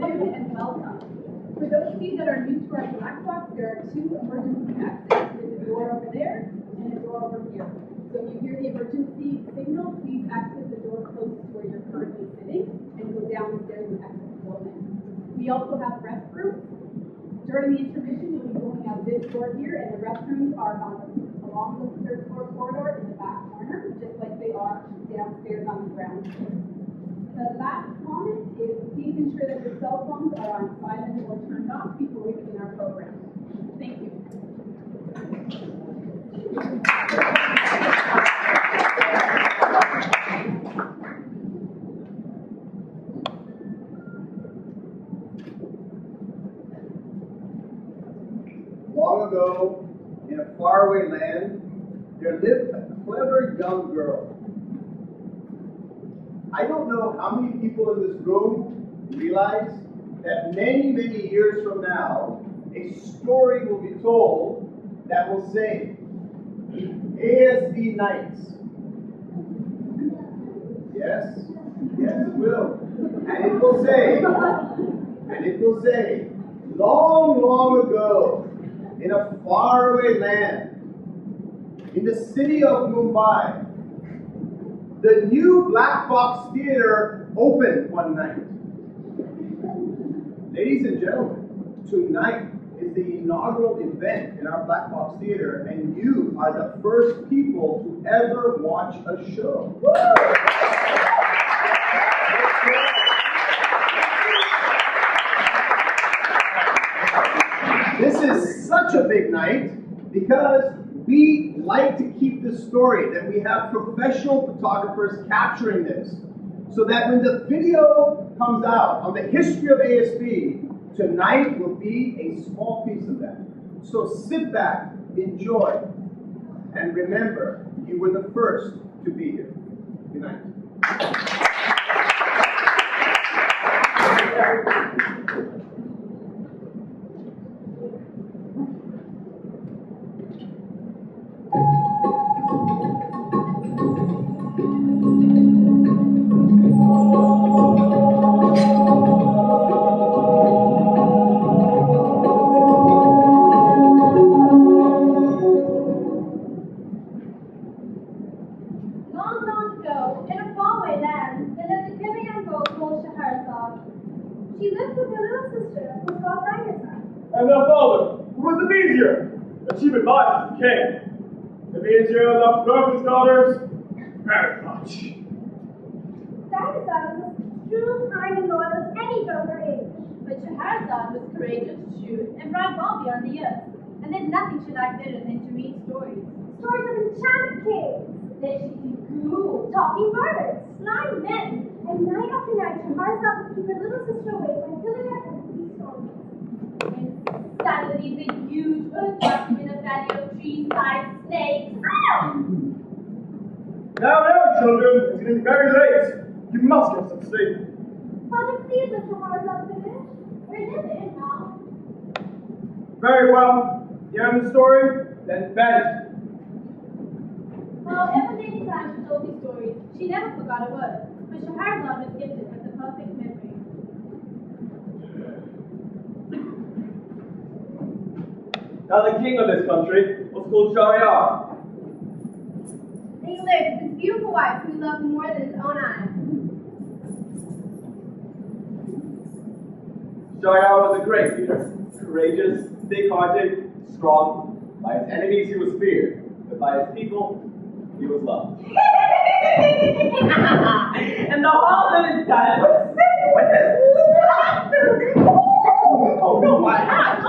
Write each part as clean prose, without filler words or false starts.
afternoon and welcome. For those of you that are new to our black box, there are two emergency exits. There's a door over there and a door over here. So if you hear the emergency signal, please exit the door closest to where you're currently sitting and go down the stairs and exit the building. We also have restrooms. During the intermission, you'll be going out this door here, and the restrooms are along the third floor corridor in the back corner, just like they are downstairs on the ground floor. The last comment is please ensure that your cell phones are on silent or turned off before we begin our program. Thank you. Long ago, in a faraway land, there lived a clever young girl. I don't know how many people in this room realize that many, many years from now, a story will be told that will say, ASB Nights. Yes, it will. And it will say, long, long ago, in a faraway land, in the city of Mumbai, the new Black Box Theater opened one night. Ladies and gentlemen, tonight is the inaugural event in our Black Box Theater, and you are the first people to ever watch a show. This is such a big night because we like to keep the story that we have professional photographers capturing this so that when the video comes out on the history of ASB, tonight will be a small piece of that. So sit back, enjoy, and remember, you were the first to be here. Good night. She lived with her little sister, who was called Dinosaur. And her father, who was the devisor, the chief advisor to the king. The devisor loved both his daughters very much. Dinosaur was as true, kind, and loyal as any girl her age. But Scheherazade was courageous, shrewd, and bright well beyond the years. And there's nothing she liked better than to read stories. Stories of enchanted caves. There she grew, talking birds, flying men. And night after night, Scheherazade would keep her little sister awake by filling her head with these stories. And suddenly the huge earthquake in a valley of tree-sized snakes. Now, children, it's getting very late. You must get some sleep. Father, please let Scheherazade finish. We're in it now. Very well. You have the story? Then bed. Well, every day time she told these stories, she never forgot a word. But Scheherazade was gifted with a perfect memory. Now the king of this country was called Shahryar. And he lived with his beautiful wife who he loved more than his own eyes. Shahryar was a great leader, courageous, big-hearted, strong. By his enemies he was feared, but by his people he was loved. And the whole of his time was sick with this laughter. Oh no, my hat!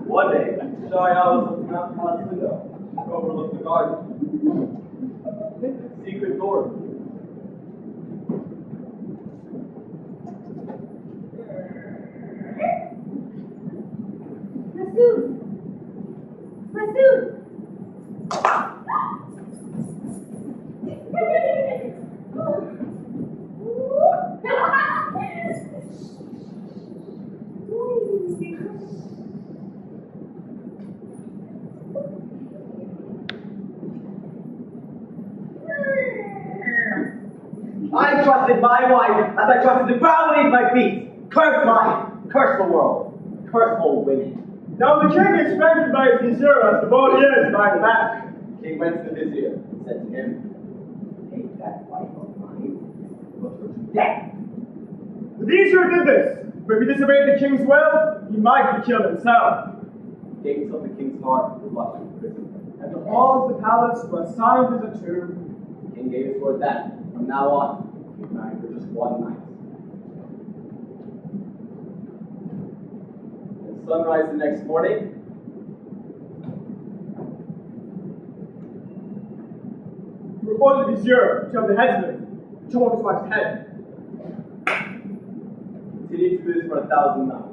One day, Shahryar was looking out the palace window to overlook the garden. A secret door. Masood! I trusted my wife as I trusted the ground beneath my feet. Curse life, curse the world, curse old women. Now the king is strengthened by his vizier as the body is by the back. King went to the vizier and said to him, take that wife of mine, put her to death. The vizier did this, but if he disobeyed the king's will, he might be killed himself. The king took the king's heart and locked him in prison. And the halls of the palace were assigned as a tomb. The king gave his word that, from now on, he would marry for just one night. At sunrise the next morning, He reported the vizier to have the headsman chop off his wife's head. continued to do this for 1,000 nights.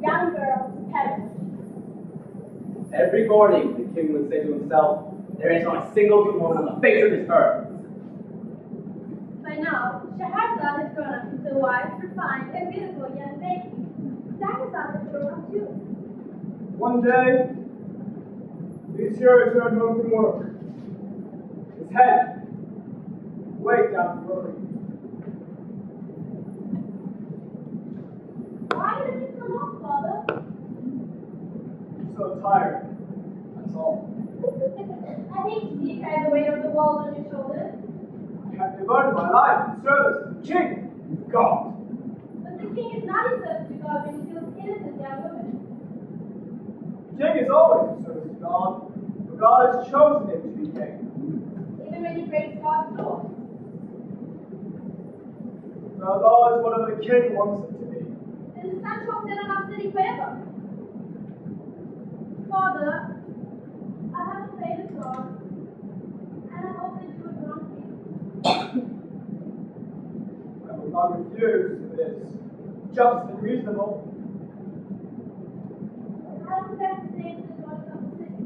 Young girl perished. Every morning, the king would say to himself, there is not a single good woman on the face of this earth. By now, Scheherazade has grown up into a wise, refined, and beautiful young lady. Scheherazade has grown up too. One day, the vizier returned home from work. His head weighed down the road. Why did you come off, father? I'm so tired. That's all. I hate to see you carry the weight of the world on your shoulders. I have devoted my life in service to the king, God. But the king is not in service to God when he kills innocent young women. The king is always in service to God, for God has chosen him to be king. Even when he breaks God's law. The law is whatever the king wants it to be. And the sun shall set on our city forever. Father, I have a favorite God, and I hope that you would grant me. I will not refuse if it is just and reasonable. I have a better say to the daughters of the city.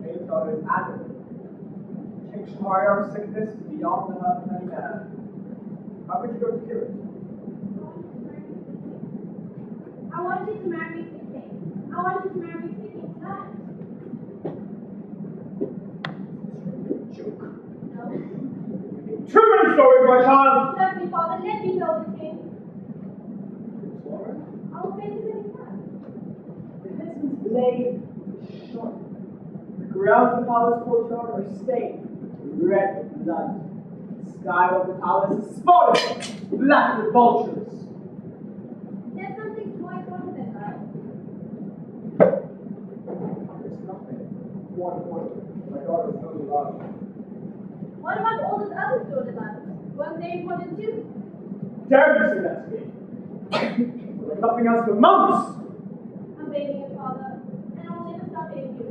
King's daughter is Adam. King Shahryar's sickness is beyond the help of any man. How could you go to cure it? I want you to marry me to the king. I want you to marry me to the king tonight. Joke. No. Too many stories, my child! Trust me, father, let me tell the king. Laura, I will face him anytime. the headsman's blade is sharp. The grounds of the palace courtyard are stained red with blood. The sky of the palace is spotted black with vultures. There's something more important than that. There's nothing more important than my daughter's only love. What about all those other stored alive? Weren't they important too? Dare you say that to me? Like nothing else for months! I'm begging you, father, and I will never stop begging you.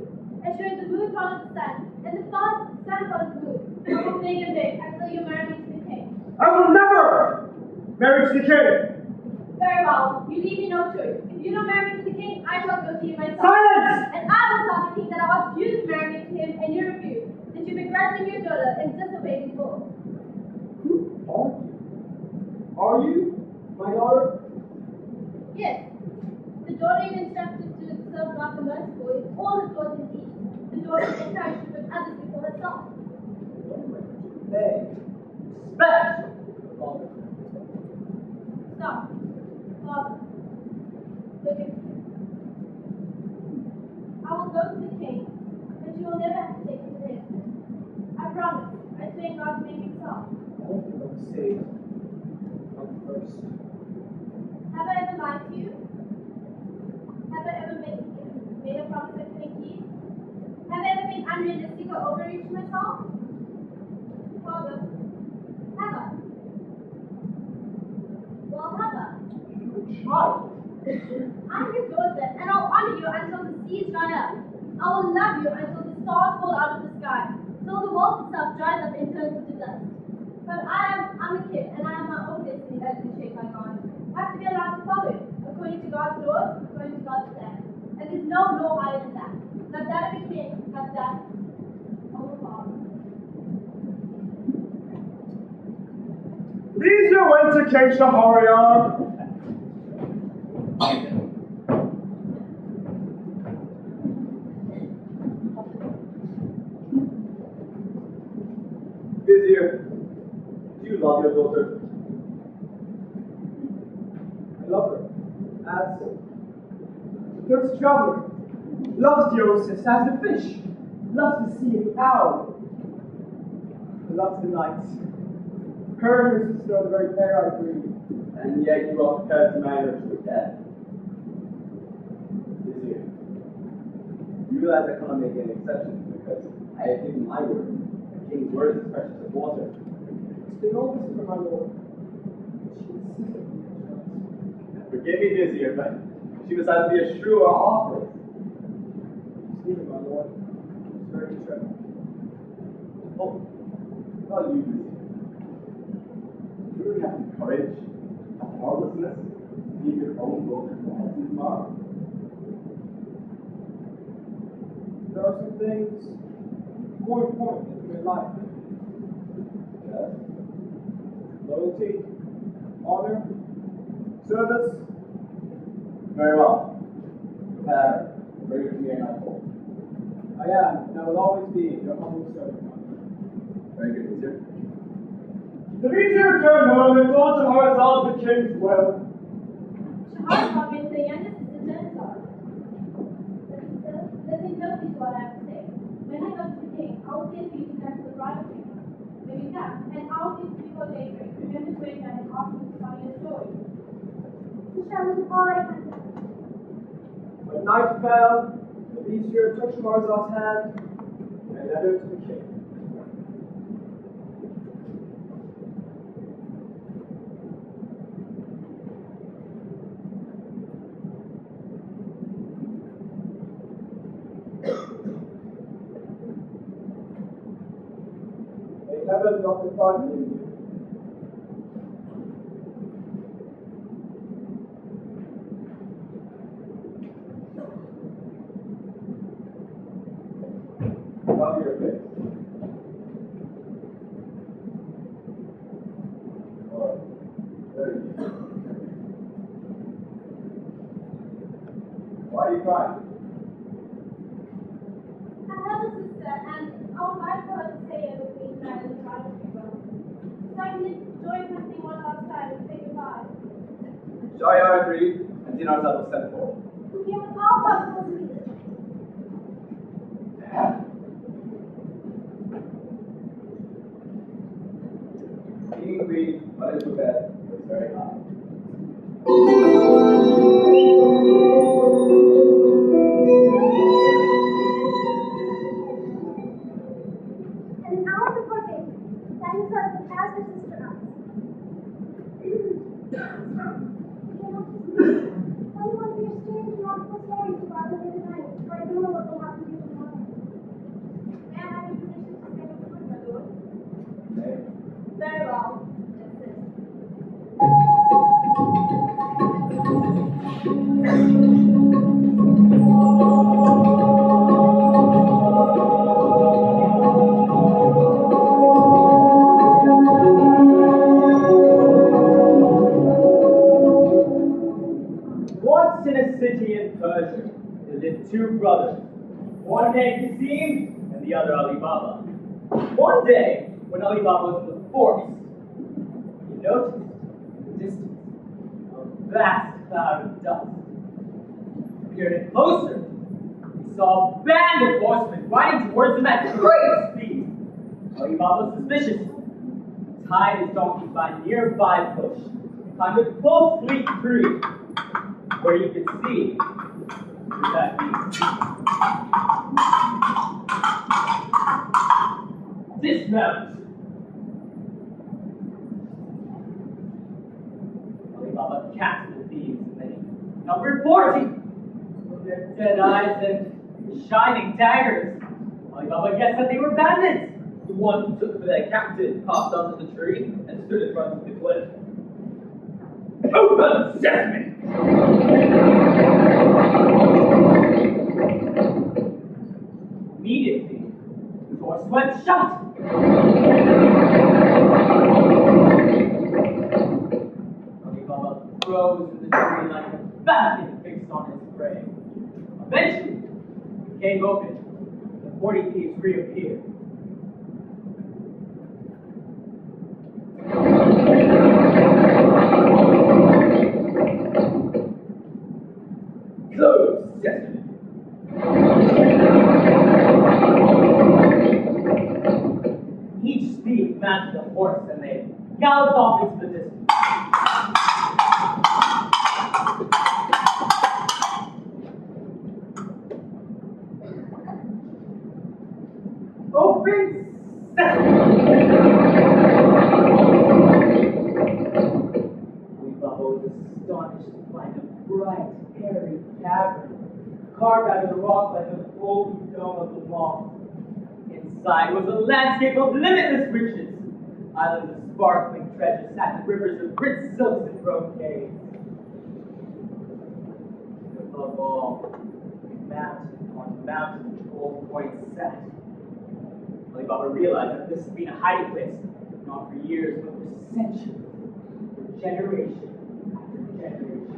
As sure as the moon follows the sun, and the sun follows the moon, I will beg and beg until you marry me to the king. I will never marry to the king! Very well, you leave me no choice. If you don't marry me to the king, I shall go to you myself. Silence! And I will tell the king that I asked you to marry me to him and you refused, that you begrudging your daughter and disobeyed his law. Who are you? Are you my daughter? Yes, the daughter you instructed to serve God the merciful is all his laws indeed. The daughter is encouraged to put others before herself. Beg, respect, father. Stop. Father, look at me. I will go to the king saved from thirst. Have I ever lied to you? Have I ever made a promise I couldn't keep? Have I ever been unrealistic or overreached myself? Father, have I? Well, have I? You're a child. I'm your daughter, and I'll honor you until the seas dry up. I will love you until the stars fall out of the sky, till the world itself dries up and turns into dust. But I'm a kid, and I have my own destiny that is shaped by God. I have to be allowed to follow it, according to God's laws, according to God's plan. And there's no law higher than that. Not that of a king, not that of a father. Devisor went to King Shahryar. Vizier, do you love your daughter? I love her. As the thirst traveler loves the oasis as the fish loves the sea and the owl. Loves the night. Her and her sister are the very pair I breathe. And yet you are prepared to marry her to a death. Vizier, you realize I cannot make any exceptions because I have given my word. The king's word is as precious as water. It's been always for my lord. She insists on being Forgive me, Vizier, but she must either be a shrew or awkward. neither, my lord. It's very true. Oh, well, you, Vizier. You really have the courage, the heartlessness, to leave your own daughter to the husband's mark. There are some things more important in life. Yes? Loyalty, honor, service. Very well. Prepare. Bring her to me and I told. I am, and I will always be your humble servant. Very good, Vizier. The vizier returned home and told Shahrazad the king's will. Shahrazad means the youngest sister and daughter. Listen closely to what I have to say. When I go to the king, I will say for you to come to the bridal chamber. When you come, and I'll give you a later, remember to wait and ask me to tell you a story. You shall do all I can. When night fell, the vizier took Shahrazad's hand and led her to the king. May heaven not depart from you. Cover your face. Or, very good. Why are you crying? I have a sister, and I would like for her to stay here with me tonight in the bridal chamber. So I can enjoy visiting one last time and say goodbye. Shahryar agreed, and Dinar's was sent for. We give all possible speed. King agreed, but into bed. It was very hot. And an hour before day, Diana said that as her sister asked. Tell me one of your strange nautical stories about the day tonight, for I don't know what will happen to you tomorrow. May I have your permission to stay with you, my lord? Okay. Very well. That's it. Once in a city in Persia, there lived two brothers, one named Kasim and the other Ali Baba. One day, when Ali Baba was in the forest, he noticed in the distance a vast cloud of dust. Peering closer, he saw a band of horsemen riding towards him at great speed. Ali Baba was suspicious. tied his donkey by a nearby bush, climbed a close sweet tree, where you could see that dismount. Alibaba captured the thieves and they numbered 40. With their dead eyes and shining daggers, Alibaba guessed that they were bandits. The one who took their captive hopped onto the tree and stood in front of the cliff. Open sesame! Immediately, the door slammed shut. Alibaba froze in the tree like a falcon fixed on its prey. Eventually, the cave opened, and the 40 thieves reappeared. Close sesame. Each thief mounted a horse and they galloped off into the distance. Open sesame! Alibaba was astonished to find a bright, airy cavern carved out of the rock like the holy dome of the mall. Inside was a landscape of limitless riches. Islands of sparkling treasure sat in rivers of rich silks and brocades. Above all, mountain on mountain gold coins sat. Alibaba realized that this had been a hiding place, not for years, but for centuries, for generation after generation.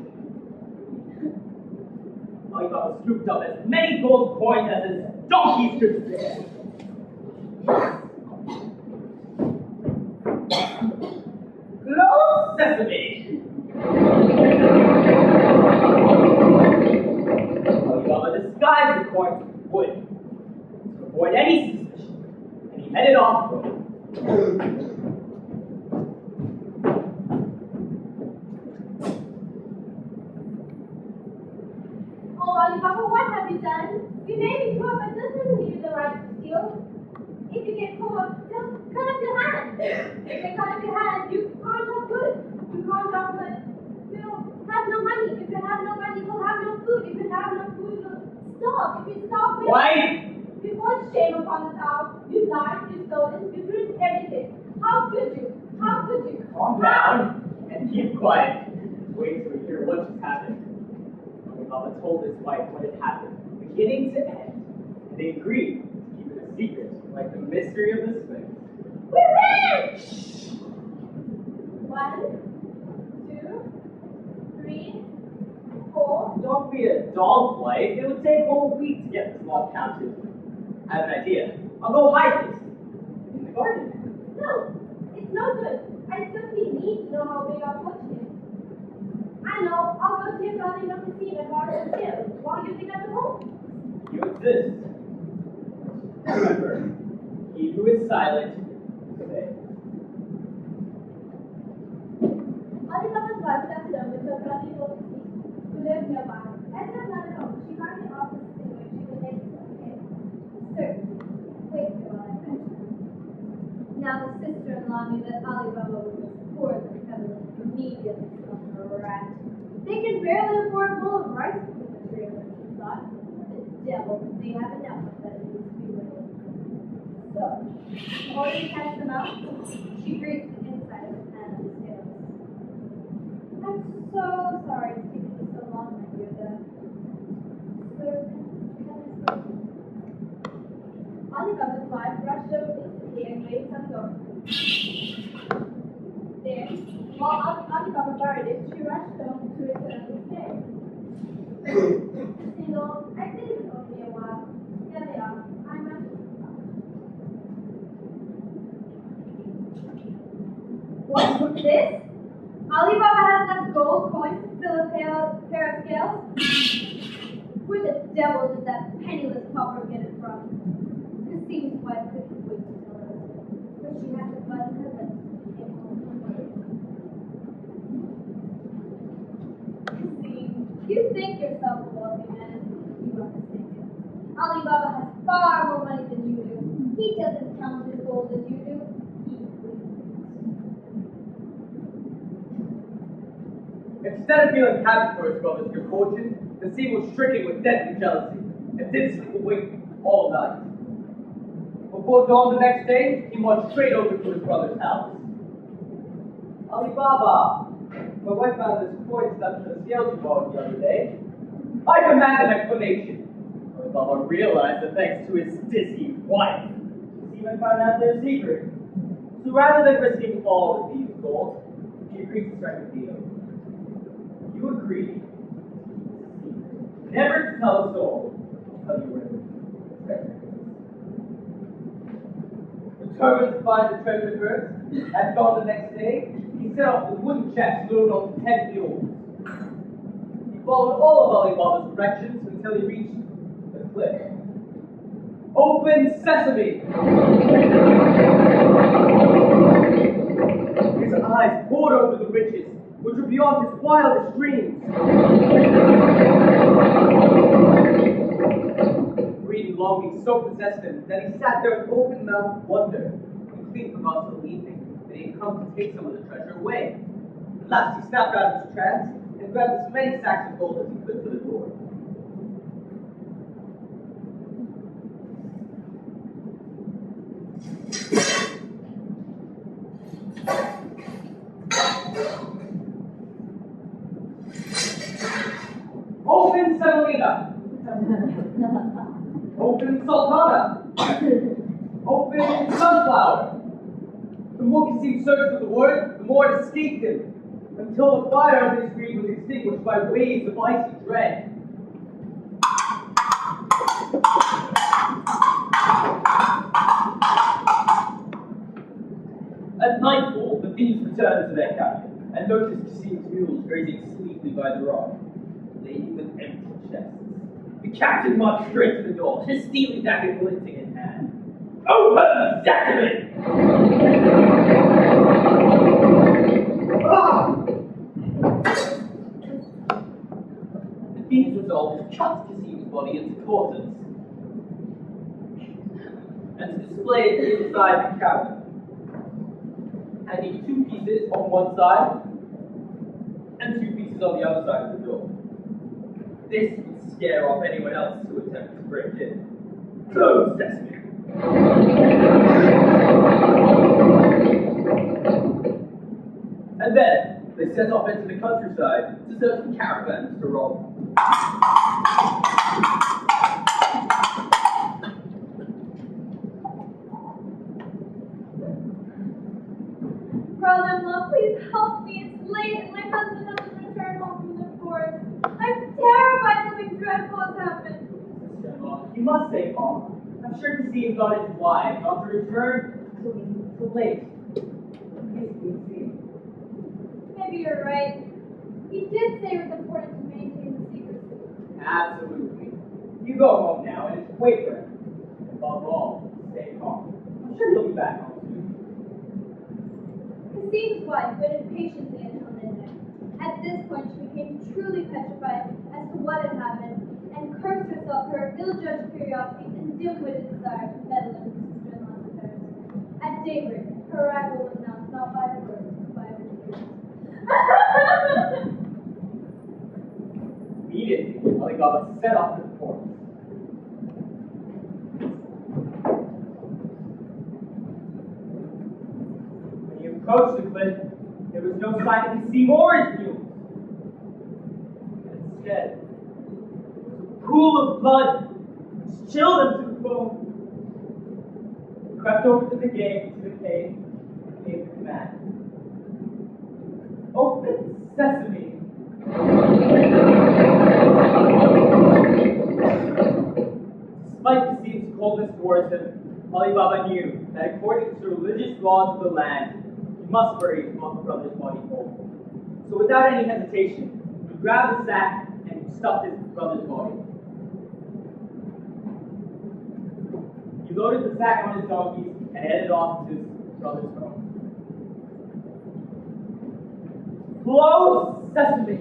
Alibaba scooped up as many gold coins as his donkeys could bear. Close sesame! Alibaba disguised the coins with wood to avoid any suspicion, and he headed off for it. Oh, Alibaba, what have you done? You may be poor, but this doesn't give you the right to steal. If you get caught, they'll cut off your hand. If they cut off your hand, you can't have good. You can't have good. You'll have no money. If you have no money, you'll have no food. If you have no food, you'll starve. If you starve, Why? you brought shame upon us all. You lied, you stole, you ruined everything. How could you? How could you? Calm down and keep quiet. Wait till you hear what just happened. Alibaba told his wife what had happened, beginning to end, and they agreed to keep it a secret, like the mystery of the Sphinx. We're rich! 1, 2, 3, 4. Don't be a doll's wife. It would take a whole week to get this all counted. I have an idea. I'll go hide this in the garden. No, it's no good. I simply need to know how big our fortune is. I know, I'll go to your garden of the sea and borrow the scales while you dig at the hole. You exist. Remember, he who is silent is safe. Alibaba's wife sat alone with her brother of the sea, who lived nearby. As her not at home, she kindly asked the sister if she could make herself okay. Certainly. Wait for while I finish. Now the sister-in-law knew that Alibaba was as poor as a peddler, immediately summoned her rat. They can barely afford a bowl of rice for the three of them, she thought. The devil, they have enough of that it needs to be little. So, in order to catch them out, she greased the inside of his hand with scales. I'm so sorry it's taken me so long, my dear. The servant has spoken. Alibaba's wife rushed over instantly and laid some dough. Then, while Alibaba buried it, she rushed home to return the stay. Single, I think it's only a while. There they are. I'm not. What's this? Alibaba has enough gold coins to fill a pair of scales? Where the devil did that penniless pauper get it from? It seems wife couldn't wait to tell her husband, but she had to button her lips and has far more money than you do. He doesn't count his gold as you do. He bleeds. Instead of feeling happy for his brother's good fortune, the sea was stricken with deadly jealousy and didn't sleep awake all night. Before dawn the next day, he marched straight over to his brother's house. Alibaba, my wife found this coin stuck to the scales you bought the other day. I demand an explanation. Alibaba realized that thanks to his dizzy wife, he's even found out their secret. So rather than risking all the thieves' gold, he agreed to strike a deal. You agreed, never to tell a soul until you were in the treasure. Determined to find the treasure first, at dawn the next day, he set off with wooden chests loaded on 10 mules. He followed all of Alibaba's directions until he reached the cliff. Open sesame! His eyes pored over the riches, which were beyond his wildest dreams. Greed and longing so possessed him that he sat there with open-mouthed wonder, complete forgot till evening that he had come to take some of the treasure away. At last he snapped out of his trance and grabbed as many sacks of gold as he could for the door. Open Fenella! Open Sultana! Open Sunflower! The more Kasim searched for the word, the more it escaped him, until the fire of his greed was extinguished by waves of icy dread. At nightfall, the thieves returned to their cabin and noticed Kasim's mules grazing sleepily by the rock, laden with empty chests. The captain marched straight to the door, his steely dagger glinting in hand. Open sesame! The thieves resolved to cut Kasim's body into quarters and to display it inside the cabin. Hanging 2 pieces on one side and 2 pieces on the other side of the door. This would scare off anyone else who attempted to break in. Close sesame. And then they set off into the countryside to search for caravans to rob. Brother-in-law, please help me. It's late and my husband doesn't return home from the forest. I'm terrified something dreadful has happened. You must stay calm. I'm sure Kasim got his wife not to return until late. Maybe you're right. He did say it was important to maintain the secrecy. Absolutely. You go home now and wait for him. Above all, stay calm. I'm sure he'll be back home soon. Kasim's wife waited patiently until midnight. At this point, she became truly petrified as to what had happened and cursed herself for her ill-judged curiosity and dim-witted desire to meddle in her sister-in-law's affairs. At daybreak, her arrival was announced not by her words, but by her tears. Immediately, Alibaba set off to the forest. When he approached the cliff, there was no sign of Kasim or his mules. Instead, there was a pool of blood which chilled him to the bone. He crept over to the cave and gave the command. Open sesame! Despite Kasim's coldness towards him, Alibaba knew that according to the religious laws of the land, he must bury his brother's body whole. So without any hesitation, he grabbed the sack and stuffed his brother's body. He loaded the sack on his donkeys and headed off to his brother's home. Close sesame!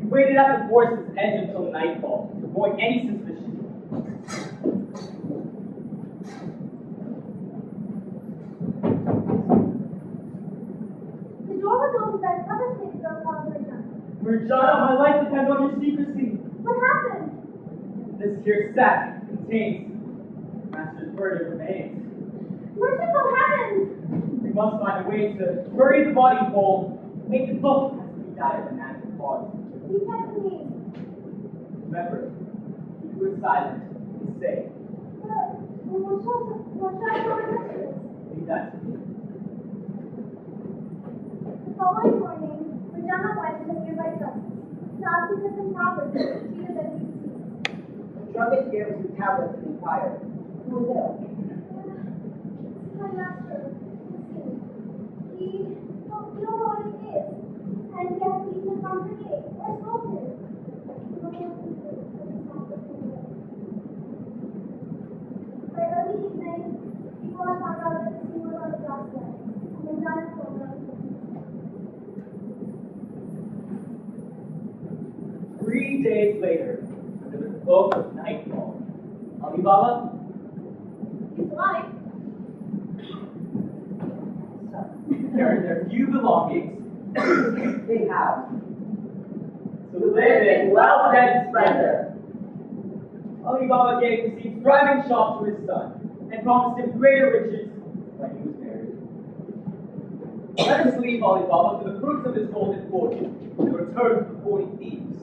He waited waited at the forest's edge until nightfall to avoid any suspicion. The door was open by the other six girls on the ground. Regina, my life depends on your secrecy. What happened? This here sack contains Master's buried remains. Merciful heavens! We must find a way to bury the body whole, make it look as if he died of a natural cause. You kept the name. Remember, keep good silent and safe. But what shall I tell my mistress? Leave that to me. The following morning, Regina went to the nearby trunk to ask if the property treated them to see. The druggist gave us the tablets and inquired. Who was ill? My master, he don't know what it is, and he has eaten it from her day, or smoked it. By early evening, people had found out that the scene was on the doorstep, and then John told them. 3 days later, under the cloak of nightfall, Alibaba His wife. carried their few belongings Big house. to live in wealth and splendor. Alibaba gave the seed thriving shop to his son and promised him greater riches when he was married. Let us leave Alibaba to the fruits of his golden fortune and return to the 40 thieves.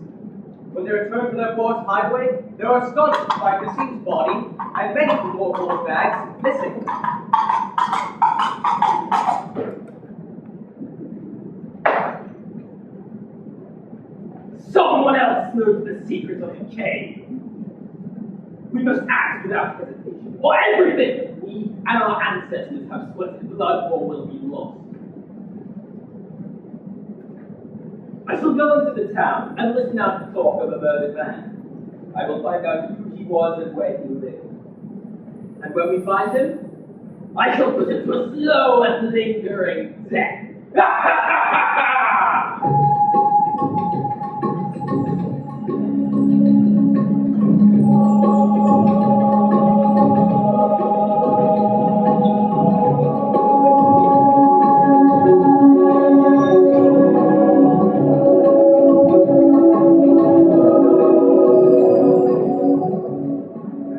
When they return to their forest highway, they are astonished to find Kasim's body and many of the more gold bags missing. Someone else knows the secrets of the cave. We must act without hesitation, or everything we and our ancestors have sweated blood for will be lost. I shall go into the town and listen out the talk of a murdered man. I will find out who he was and where he lived. And when we find him, I shall put him to a slow and lingering death.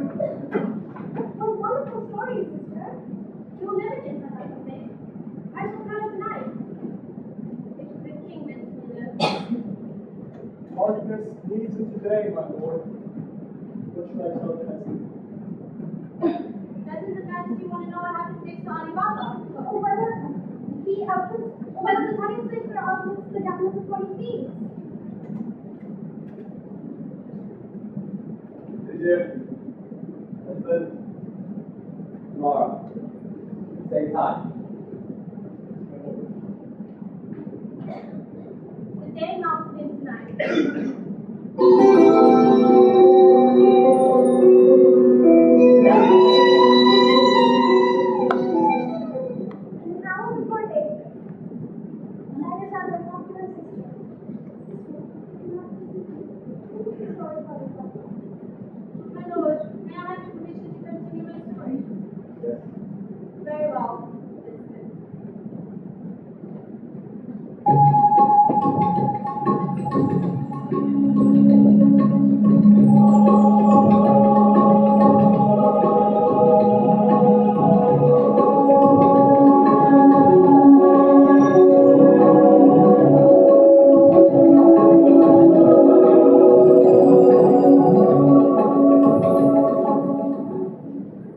What wonderful story, sister. You'll never get that out of me. I shall tell it tonight. If the king meant to live. Darkness leads into day, my lord. What should I tell Tessie? Doesn't the fantasy want to know what happened next to Alibaba? Or whether the tiny sister outlives the devil of the 40 thieves. Did you? Listen. Tomorrow, same time. The day melts in tonight. And the hour before daybreak, Letters out of the popular sister. My lord, may I have your permission to continue my story? Yes. Very well. Listen.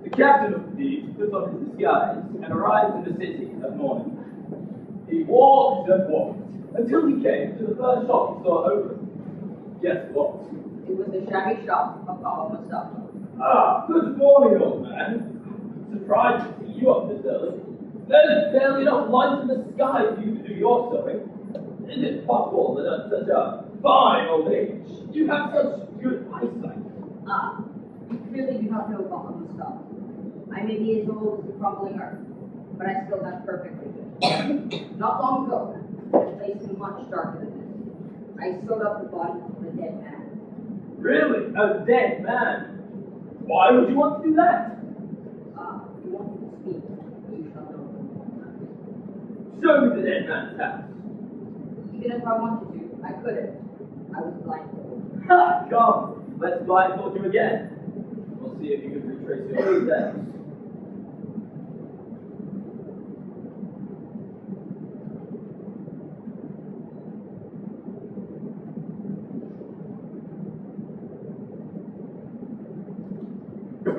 The captain of the thieves put on his disguise and arrived in the city at morning. He walked and walked until he came to the first shop he saw open. Guess what? It was the shabby shop of Baba Mustafa. Ah, good morning, old man. Surprised to see you up this early. There's barely enough light in the sky for you to do your sewing. Is it possible that at such a fine old age you have such good eyesight? Ah, you clearly do not know Baba Mustafa. I may be as old as the crumbling earth, but I still have perfect vision. Not long ago, I placed in much darker than this. I sewed up the body of a dead man. Really? A dead man? Why would you want to do that? You want me to speak? You shall know. Show me the dead man's house. Even if I wanted to, I couldn't. I was blindfolded. Ha! Come, let's blindfold you again. We'll see if you can retrace your footsteps.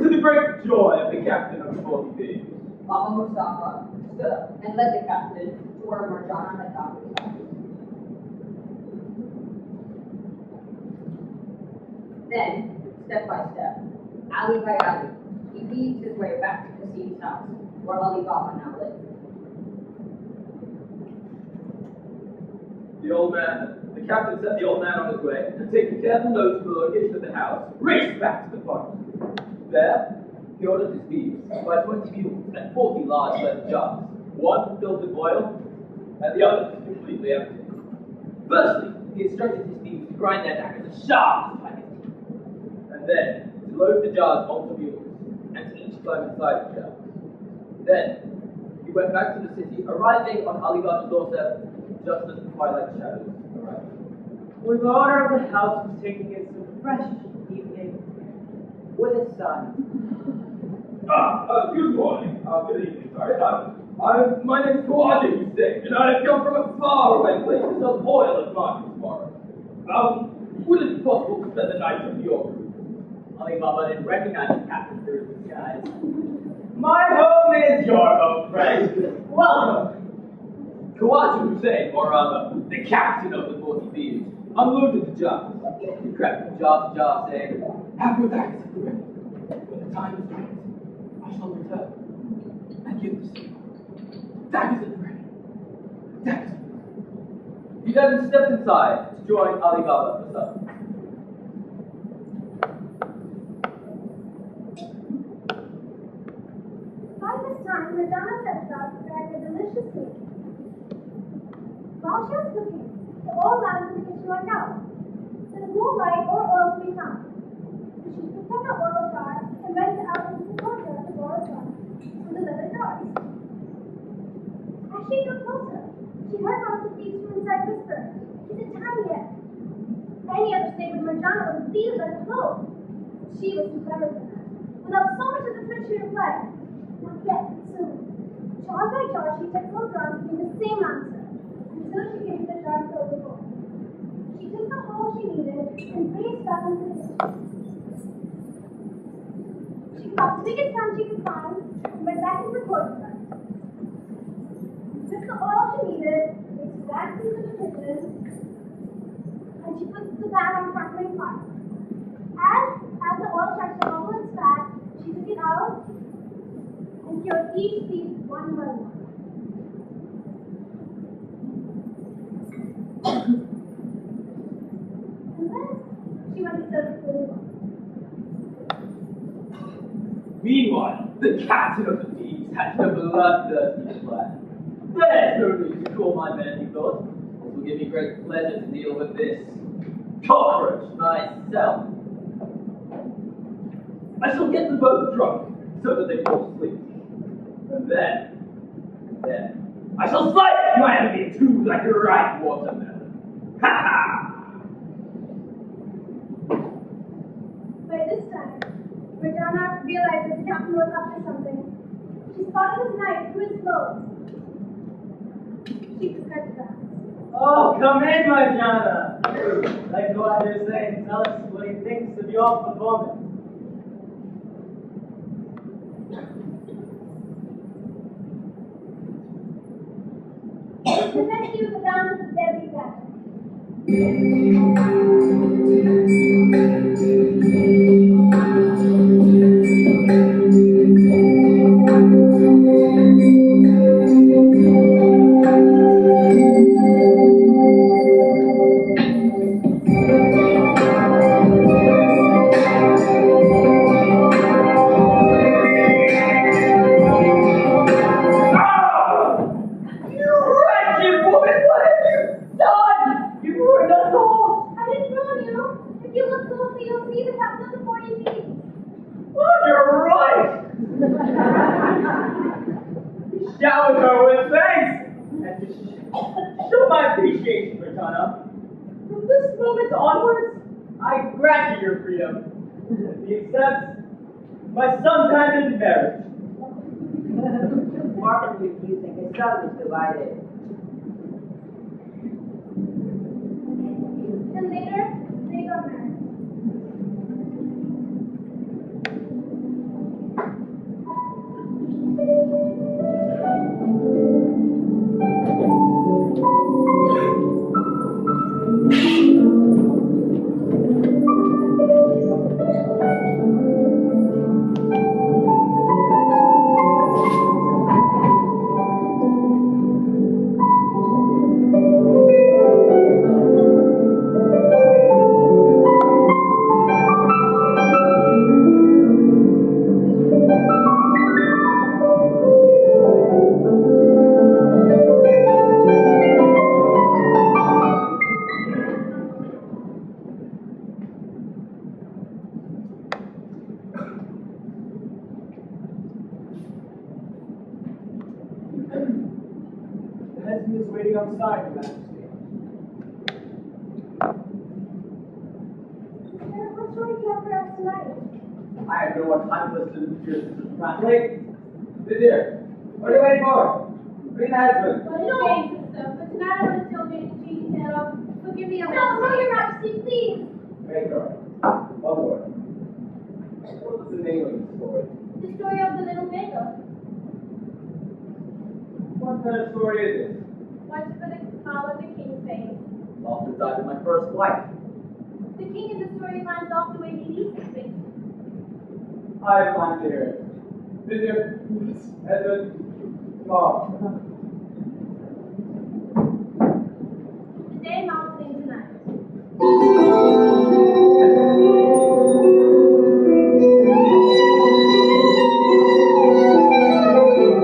To the great joy of the captain of the 40 Thieves. Papa Mustafa stood up and led the captain to where Marjana had found herself. Then, step by step, alley by alley, he weaved his way back to Kasim's house, where Ali Baba now lived. The captain set the old man on his way, and taking careful note of the location of the house, raced back to the forest. There, he ordered his thieves to buy 20 mules and 40 large leather jars, one filled with oil, and the other completely empty. Firstly, he instructed his thieves to grind their daggers as sharp as tigers' teeth, and then to load the jars onto mules, and to each climb inside the jars. Then, he went back to the city, arriving on Ali Baba's doorstep just as the twilight shadows arrived. When the owner of the house was taking in some fresh evening with his son. Good morning. Good evening, sorry. My name is Khawaja Hussein, and I have come from a faraway place to sell oil at market tomorrow. Would it be possible to spend the night in your room? Ali Baba didn't recognize the captain through his disguise. My home is your home, friend. Welcome. Khawaja Hussein, or rather, the captain of the 40 Thieves, unloaded the jars. He crept from jar to jar, saying, "Have your daggers at the ready. When the time is right, I shall return and give the signal. Daggers at the ready. Daggers at the ready." He then stepped inside to join Ali Baba for supper. By this time, Madonna set out to prepare a delicious cake. While she was cooking, the old lamp in the kitchen went out. There was no light or oil to be found. So she picked up the oil jar and went out into the courtyard to borrow some from the leather jars. As she got closer, she heard one of the thieves from inside whisper, "Is it time yet?" Any other slave with Marjana would feel like a blow. She was too clever for that. Without so much as a twitch, she replied, "Not yet, soon." Jar by jar, she took closer on to give the same answer, until she came to the jar filled with oil. She took the whole she needed and raced back into the kitchen. She got the biggest pan she could find and went back into the courtyard. She took the oil she needed, raced back into the kitchen, and she put the pan on crackling fire. As the oil started to bubble its fat, she took it out and killed each thief one by one. And then she went to serve the food. Meanwhile, the captain of the thieves hatched a bloodthirsty plan. There's no need to call my men, he thought. It will give me great pleasure to deal with this cockroach myself. I shall get them both drunk, so that they fall asleep. And then, I shall slice my enemy in two like a ripe watermelon. Ha ha! By this time, Madonna realized that the captain was up to something. She spotted his knife through his clothes. She prepared to dance. Oh, come in, Marjana. Like what you're saying, tell us what he thinks of your performance. And then she was a dance with Debbie Dad. You wretched woman, what have you done? You ruined us all! hopefully you'll see this happen before you leave. Oh, you're right! Shower her with thanks! And to show my appreciation, Cortana, from this moment onwards, I grant you your freedom. If he accepts, my son's hand in marriage. Markedly pleasing, his son was delighted. And later, they got married. The headsman is waiting outside, Your Majesty. What story do you have for us tonight? I have no more time to listen to your translate. Vizier, what are you waiting for? Bring the headsman. But it's changed, sister. But tonight I want to still be the cheese tail. Forgive me, I'm No, Your Majesty, please. Baker. One word. What was the name of the story? The story of the little baker. What kind of story is it? Once for the smile of the king's face. After died with my first wife. The king in the story finds off the way he needs his face. I have time to hear it. Vizier, Edmund, tomorrow. The day mounts into night.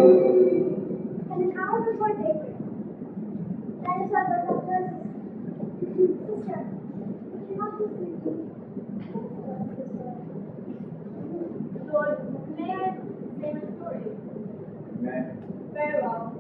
And an hour before daybreak, Dinosaur goes up to her sister. She wants to sleep. Lord, may I say my story? Okay. Very well.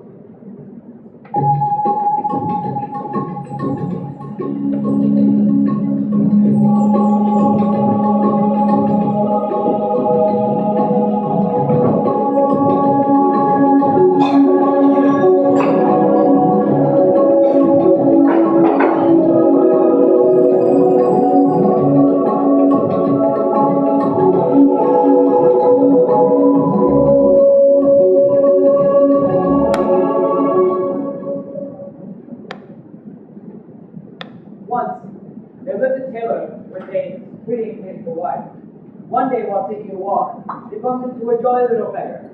Once, there lived a tailor with a pretty and faithful wife. One day, while taking a walk, they bumped into a jolly little beggar.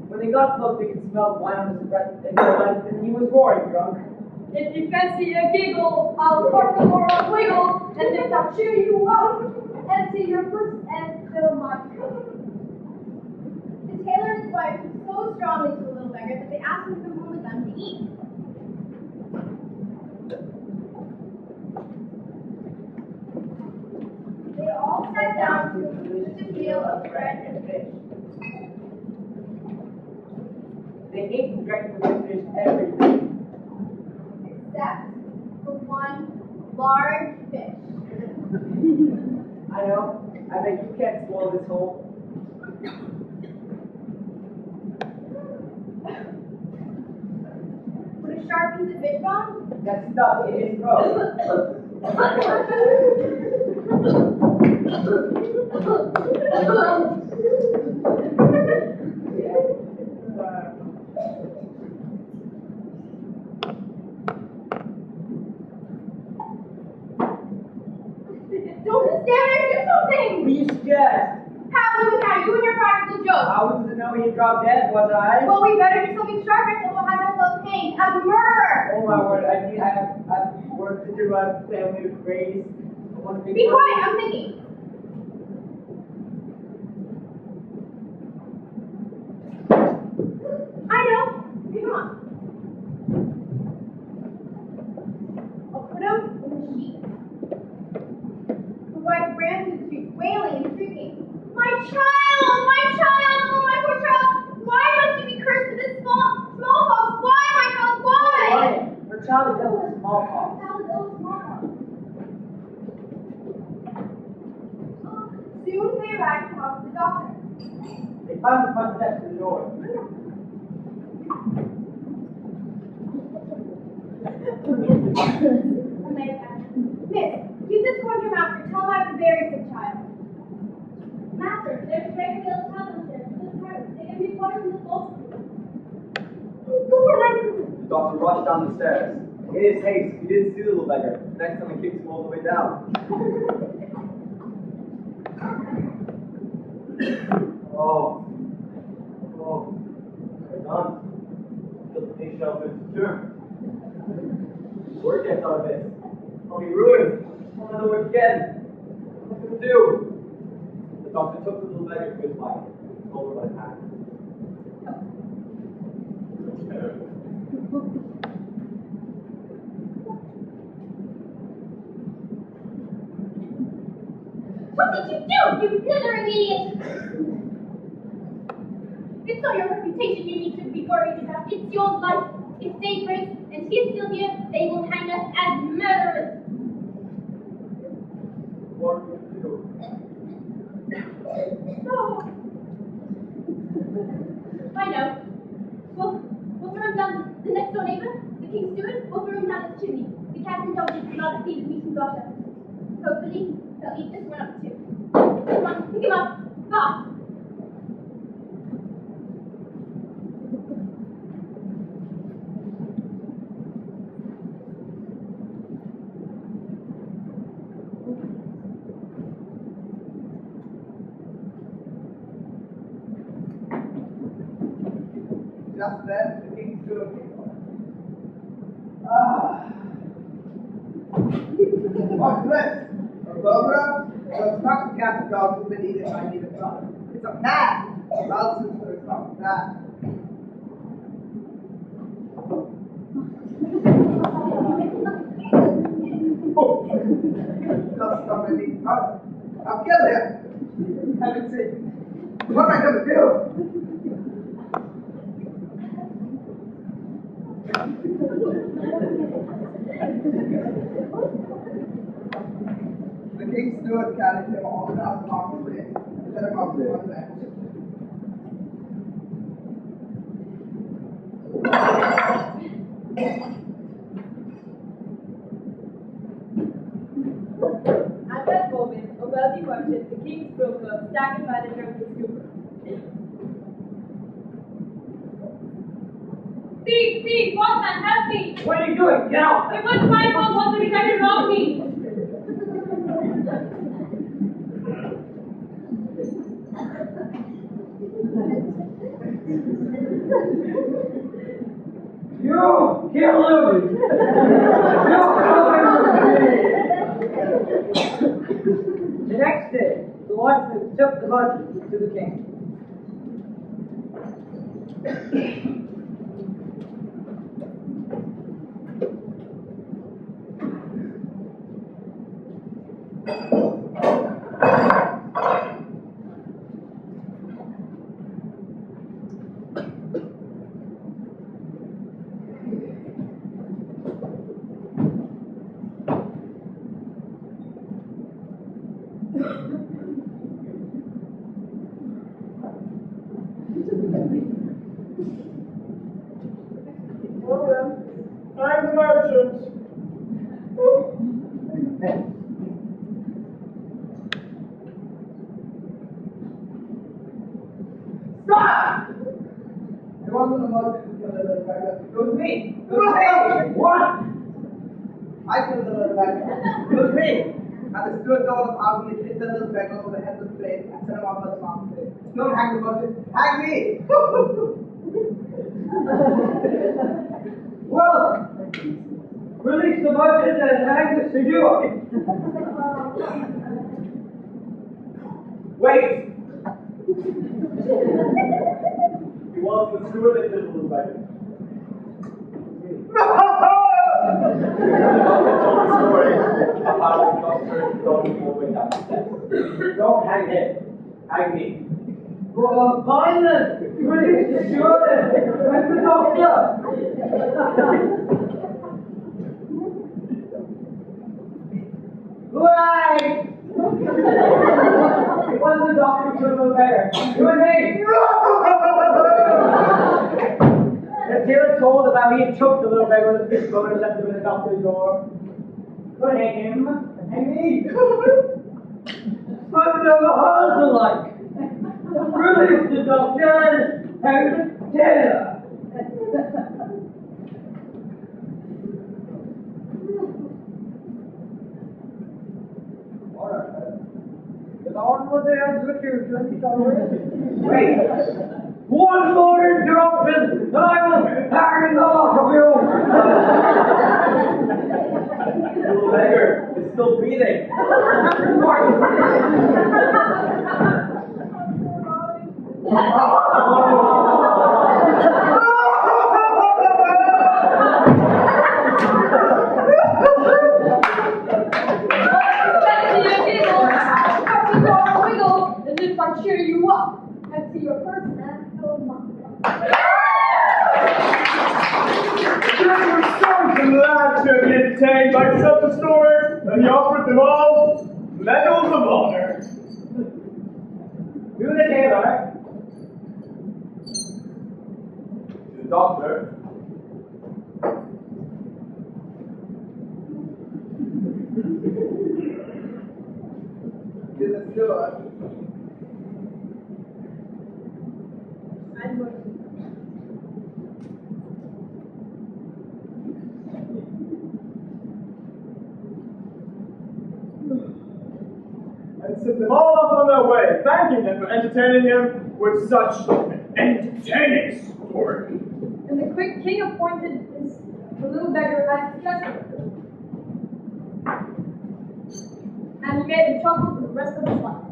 When they got close, they could smell wine on his breath and realized that he was roaring drunk. If you fancy a giggle, I'll part the more on wiggle, and then I'll cheer you up and see your first and fill my cup. The tailor and his wife took so strongly to the little beggar that they asked him to come home with them to eat. They all sat down to a delicious meal of bread and fish. They ate and drank from the fish every day. Except for one large fish. I know. I bet you can't swallow this whole. Put a sharp piece of fish bone. That's stuck in his throat. Don't just stand there, do something! What do you suggest? Have a look at you and your practical jokes. I was to know he dropped dead, was I? Well, we better do something sharper so we'll have ourselves hanged as a murderer. Oh my word, I have work to do. I have family to raise. I want to Be quiet, I'm thinking. talk to the doctor. They found the front steps to the door. Miss, keep this one to your master. Tell him I have a very sick child. Master, there's a great deal of child upstairs. They can be water from the floor. The doctor rushed down the stairs. In his haste, he didn't see the little beggar. Next time he kicked him all the way down. Oh, they're done. The patient shelter is secure. Word gets out of this. I'll be ruined. I'll never work again. What am I going to do? The doctor took the little beggar to his wife and told her what had happened. What did you do, you blithering idiot? It's not your reputation you need to be worried about. It's your life. If day breaks and he's still here, they will hang us as murderers. What are we going to do? No. I know. We'll throw him down the next door neighbor, the king's steward. We'll throw him down his chimney. The cats and dogs do not feed the meat and gossip. Hopefully, they'll eat this one up too. Come on, pick him up. Fast. Just then, the king's steward came on. What's this? A photograph? Well, it's not the cats and dogs who've been eating my even son. It's a cat! Well, sister, it's not a cat. Just somebody needs cut. I'll kill him! Haven't seen. What am I gonna do? The king's steward carried him all down the market place and set him up on the bench. At that moment, a wealthy merchant, the king's broker, staggered by the drunken stupor. Thief, bossman, help me! What are you doing? Get out! It was my fault, bossman, he tried to rob me! You kill him! The next day, the watchman took the merchant to the king. I'm the merchant. Stop! It wasn't a merchant who killed the little beggar. It was me. It was me! What? I killed the little beggar. It was me. And the steward told him how he had hit the little beggar over the head with the blade and set him up on the market place. Don't hang the merchant. Hang me! Well, release the merchant and hang the steward. Wait! He was the steward that killed the little beggar. Don't hang him. Hang me. Well, violent! Release the steward and the doctor! Why? It wasn't the doctor who killed the told about he had choked the little beggar with a fishbone and left him in the doctor's door. But hang him, and hang me. I've never heard the like. Release the doctor and the tailor. Get on with the execution, wait. One more interruption, and I will hang the lot of you. The little beggar is still breathing. Wiggle, as if I cheer you up. And to your person, and so much. There were some lads to be entertained by such a story, and he offered them all medals of honor. You the tailor. The doctor. Yes, sure. I'm going to. And sent them all off on their way, thanking them for entertaining him with such an entertaining story. And the quick king appointed the little beggar as jester. And he made him chuckle for the rest of his life.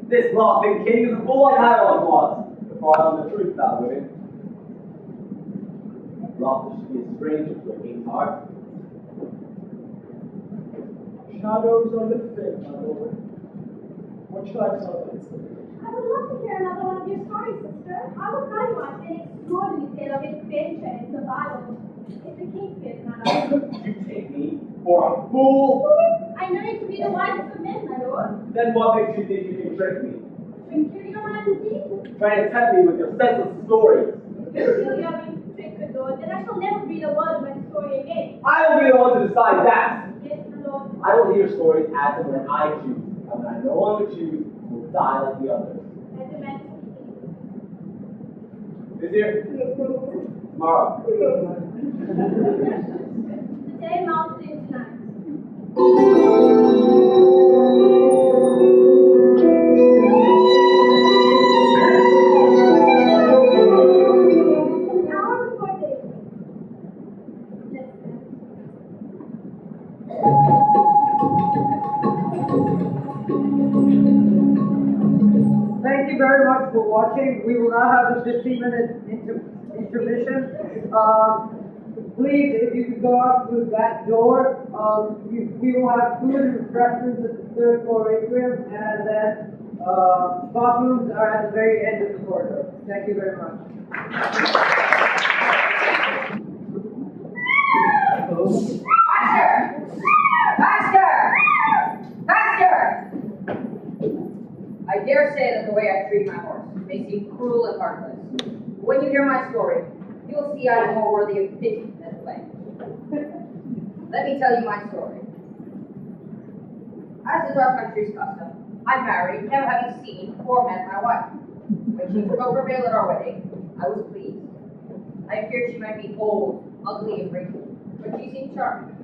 This laughing king is a fool like I once was, before I learned the truth about women. Laughter should be a stranger to a king's heart. Shadows on the fit, my lord. What should I tell them? I would love to hear another one of your stories, sister. I will tell you an extraordinary tale of adventure and survival. If the king fits, my lord. You take me for a fool? I know you to be the wisest of men, my lord. Then what makes you think you can trick me? Drink your majesty. Trying to tempt me with your senseless stories. If you feel you are being tricked, good lord, then I shall never read a word of my story again. I will be the one to decide that. Yes, my lord. I will hear stories as and when I choose. And when I no longer choose, will die like the others. I demand to This here? Tomorrow. the day mounts in tonight. An hour before daybreak. Thank you very much for watching. We will now have a 15-minute intermission. Please, if you could go out through that door, we will have food and refreshments at the third floor atrium, and then bathrooms are at the very end of the corridor. Thank you very much. Faster! Faster! I dare say that the way I treat my horse may seem cruel and heartless. But when you hear my story, you will see I am more worthy of pity than blame. Let me tell you my story. As is our country's custom, I married, never having seen or met my wife. When she took off her veil at our wedding, I was pleased. I feared she might be old, ugly, and wrinkled, but she seemed charming.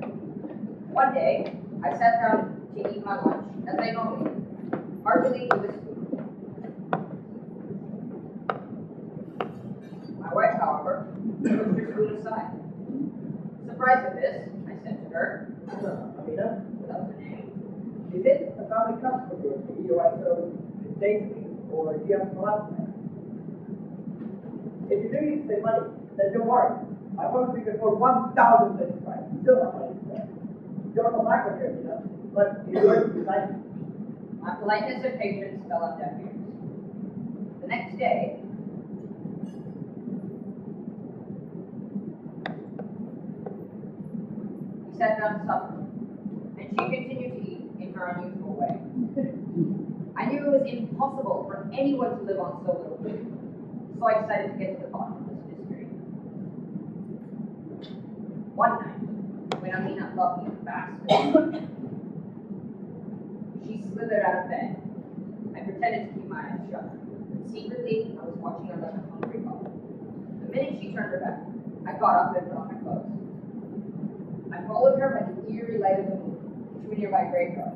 One day, I sat down to eat my lunch, as I normally do, heartily with food. My wife, however, pushed her food aside. Surprised at this, I said to her, Amina? Without the name. Is it a family custom of yours to eat your rice so daintily, or do you have some left? If you do need to save money, then don't worry. I promise we can afford 1,000 French fries. Still not money to spare. Don't come back with here, you know, but it's worth the time. My politeness and patience fell on deaf ears. The next day, we sat down to supper, and she continued to eat in her unusual way. I knew it was impossible for anyone to live on so little food, so I decided to get to the bottom of this mystery. One night, when Amina loved me fast, she slithered out of bed. I pretended to keep my eyes shut. Secretly, I was watching her like a hungry dog. The minute she turned her back, I got up and put on my clothes. I followed her by the eerie light of the moon to a nearby graveyard.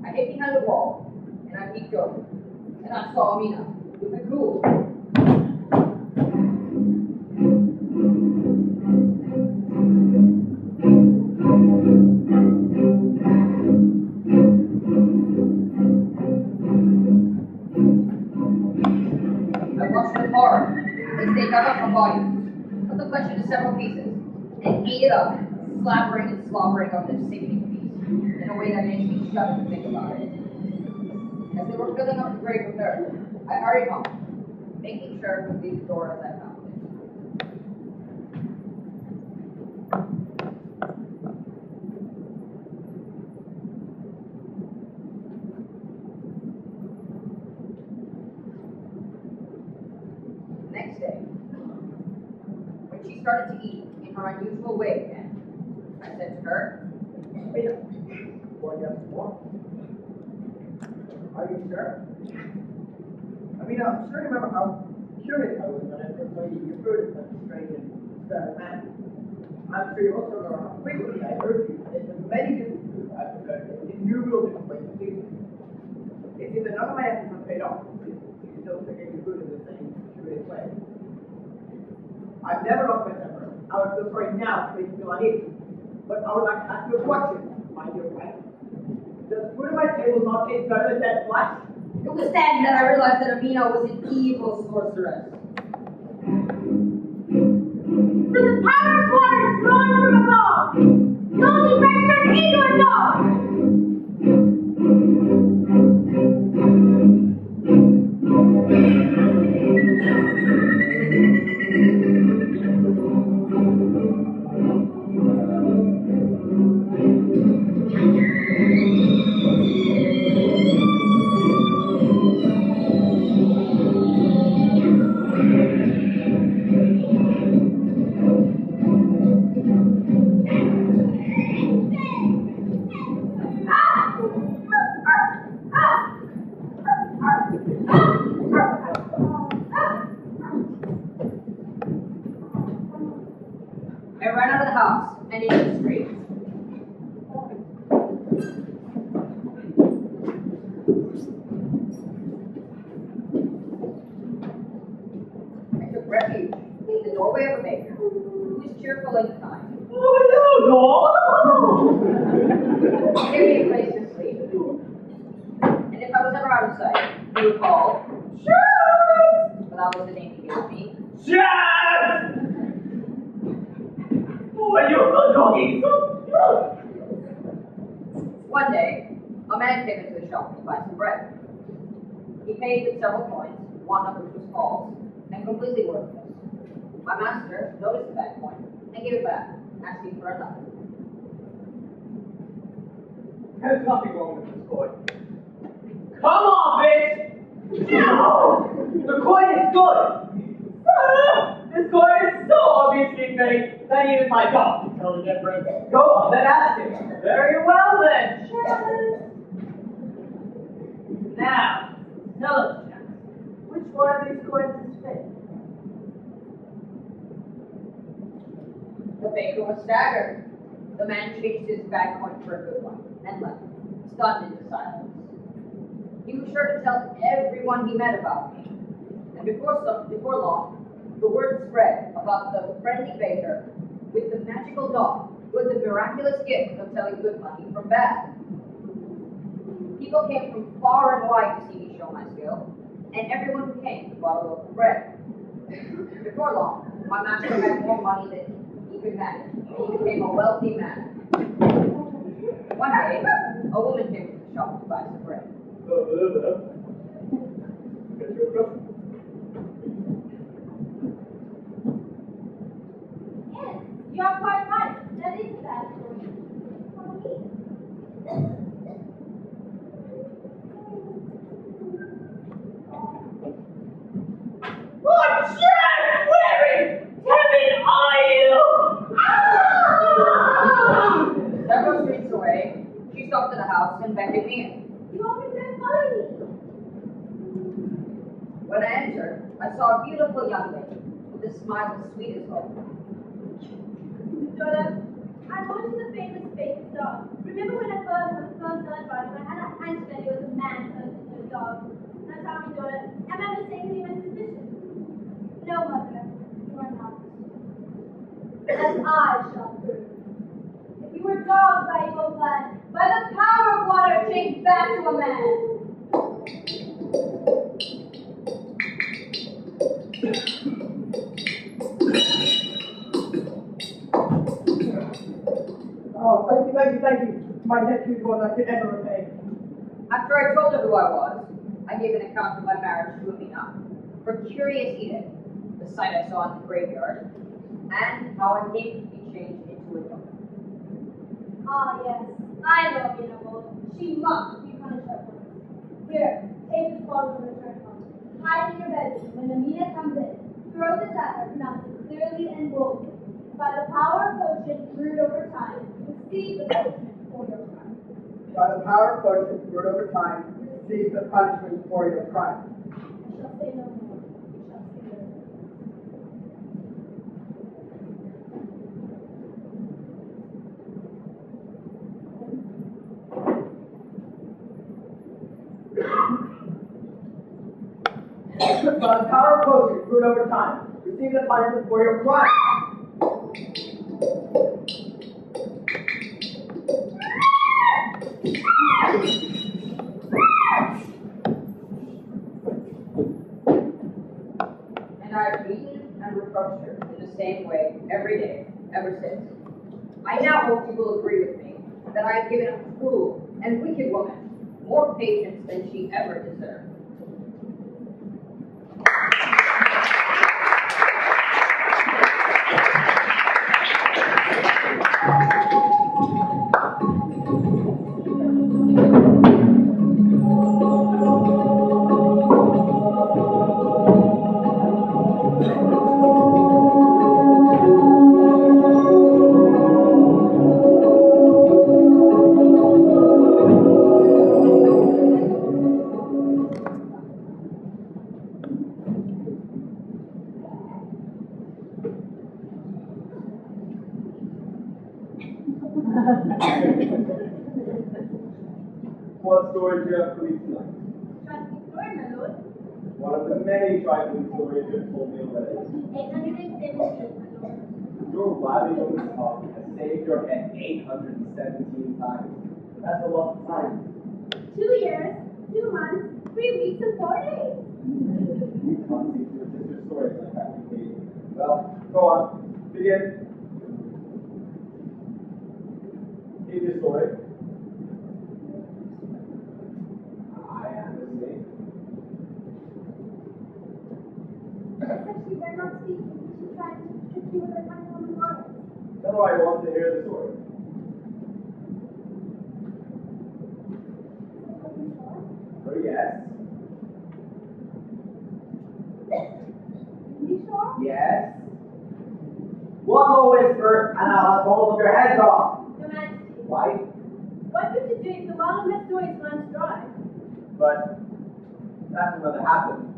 I hid behind the wall, and I peeked over, and I saw Amina with a ghoul. I watched with horror as they dug up her body, cut the flesh into several pieces, and ate it up, slabbering and slobbering over this sickening piece in a way that makes me shudder to think about it. As they were filling up the grave with dirt, I hurried home, making sure to leave the door as I found it. Next day, when she started to eat in her unusual way again, I said to her, Amina, what do you have some more? Are you sure? Amina, I'm sure you remember how curious I was when I first saw you eat your food in such a strange and strange manner. I'm sure you also remember how frequently I urged you to eat the many different foods I've prepared in innumerable different ways to please you. It seems that none of my efforts have paid off. You still forget your food in the same curious way. I've never lost my temper. I would feel sorry now to make you feel uneasy. But I would like to ask you a question, my dear friend. Does food at my table not taste better than dead flesh? it was then that I realized that Amina was an evil sorceress. For the power of water is drawn from above. The only person into a dog. I ran out of the house and into the street. I took refuge in the doorway of a baker who was cheerful and kind. He gave me a place to sleep. And if I was ever out of sight, he would call, "Chef!" But that was the name he gave me. Chef! When you go talking so good. One day, a man came into the shop to buy some bread. He paid with several coins, one of which was false and completely worthless. My master noticed the bad coin and gave it back, asking for another. There's nothing wrong with this coin. Come on, bitch! No! The coin is good! This coin is so obviously fake that even my dog can tell the difference. Go on, then ask him. Very well then, Chance. Now, tell us, Chance, which one of these coins is fake? The baker was staggered. The man changed his bad coin for a good one and left, stunned into silence. He was sure to tell everyone he met about me. And before long, the word spread about the friendly baker with the magical dog It was a miraculous gift of telling good money from bad. People came from far and wide to see me show my skill, and everyone who came bought a loaf of bread. Before long, my master had more money than he could manage, and he became a wealthy man. One day, a woman came to the shop to buy some bread. Get you a question. Yes, you are quite right. That is a bad story. Follow me. What dress wearing? Heaven Isle! Ah! Several streets away, she stopped at a house and beckoned me in. You always been following me. When I entered, I saw a beautiful young lady with a smile as sweet as hope. Jordan, I want you to famous fake dog. Remember when I first heard about him, I had a hunch that he was a man turned into a dog. Now tell me, Jordan, am I mistaken in my suspicion? No, Mother, you are not. And I shall prove. If you were dogged by evil blood, by the power of water changed back to a man. Oh, thank you. My nephew is more than I could ever repay. After I told her who I was, I gave an account of my marriage to Amina, her curious edict, the sight I saw in the graveyard, and how I came to be changed into a dog. Ah, yes, I know Fenella. She must be punished at once. Here, take this bottle and return home. Hide in your bedroom. When Amina comes in, throw this at her, pronounce it clearly and boldly. By the power of potion brewed over time, receive the punishment for your crime. By the power of potion brewed over time, receive the punishment for your crime. I shall say no more. You shall see no more. By the power of potion brewed over time, receive the punishment for your crime. And I have beaten and reproached her in the same way every day, ever since. I now hope you will agree with me that I have given a cruel and wicked woman more patience than she ever deserved. What story do you have for me tonight? Trusty story, my lord. One of the many trifling stories you've told me already. 817, my lord. Your wily woman's talk has saved your head 817 times. That's a lot of time. 2 years, 2 months, 3 weeks, and 4 days. You can't see your sister's stories like that, Kate. Well, go on. Begin. Keep your story. I am listening. She said she dare not speak because she tried to trick you with her tongue on the water. Tell her I want to hear the story. Oh, yes. You sure? Yes. One more whisper, and I'll have both of your heads off. Your Majesty. Why? What would you do if the wild and stories runs dry? But that's another happen.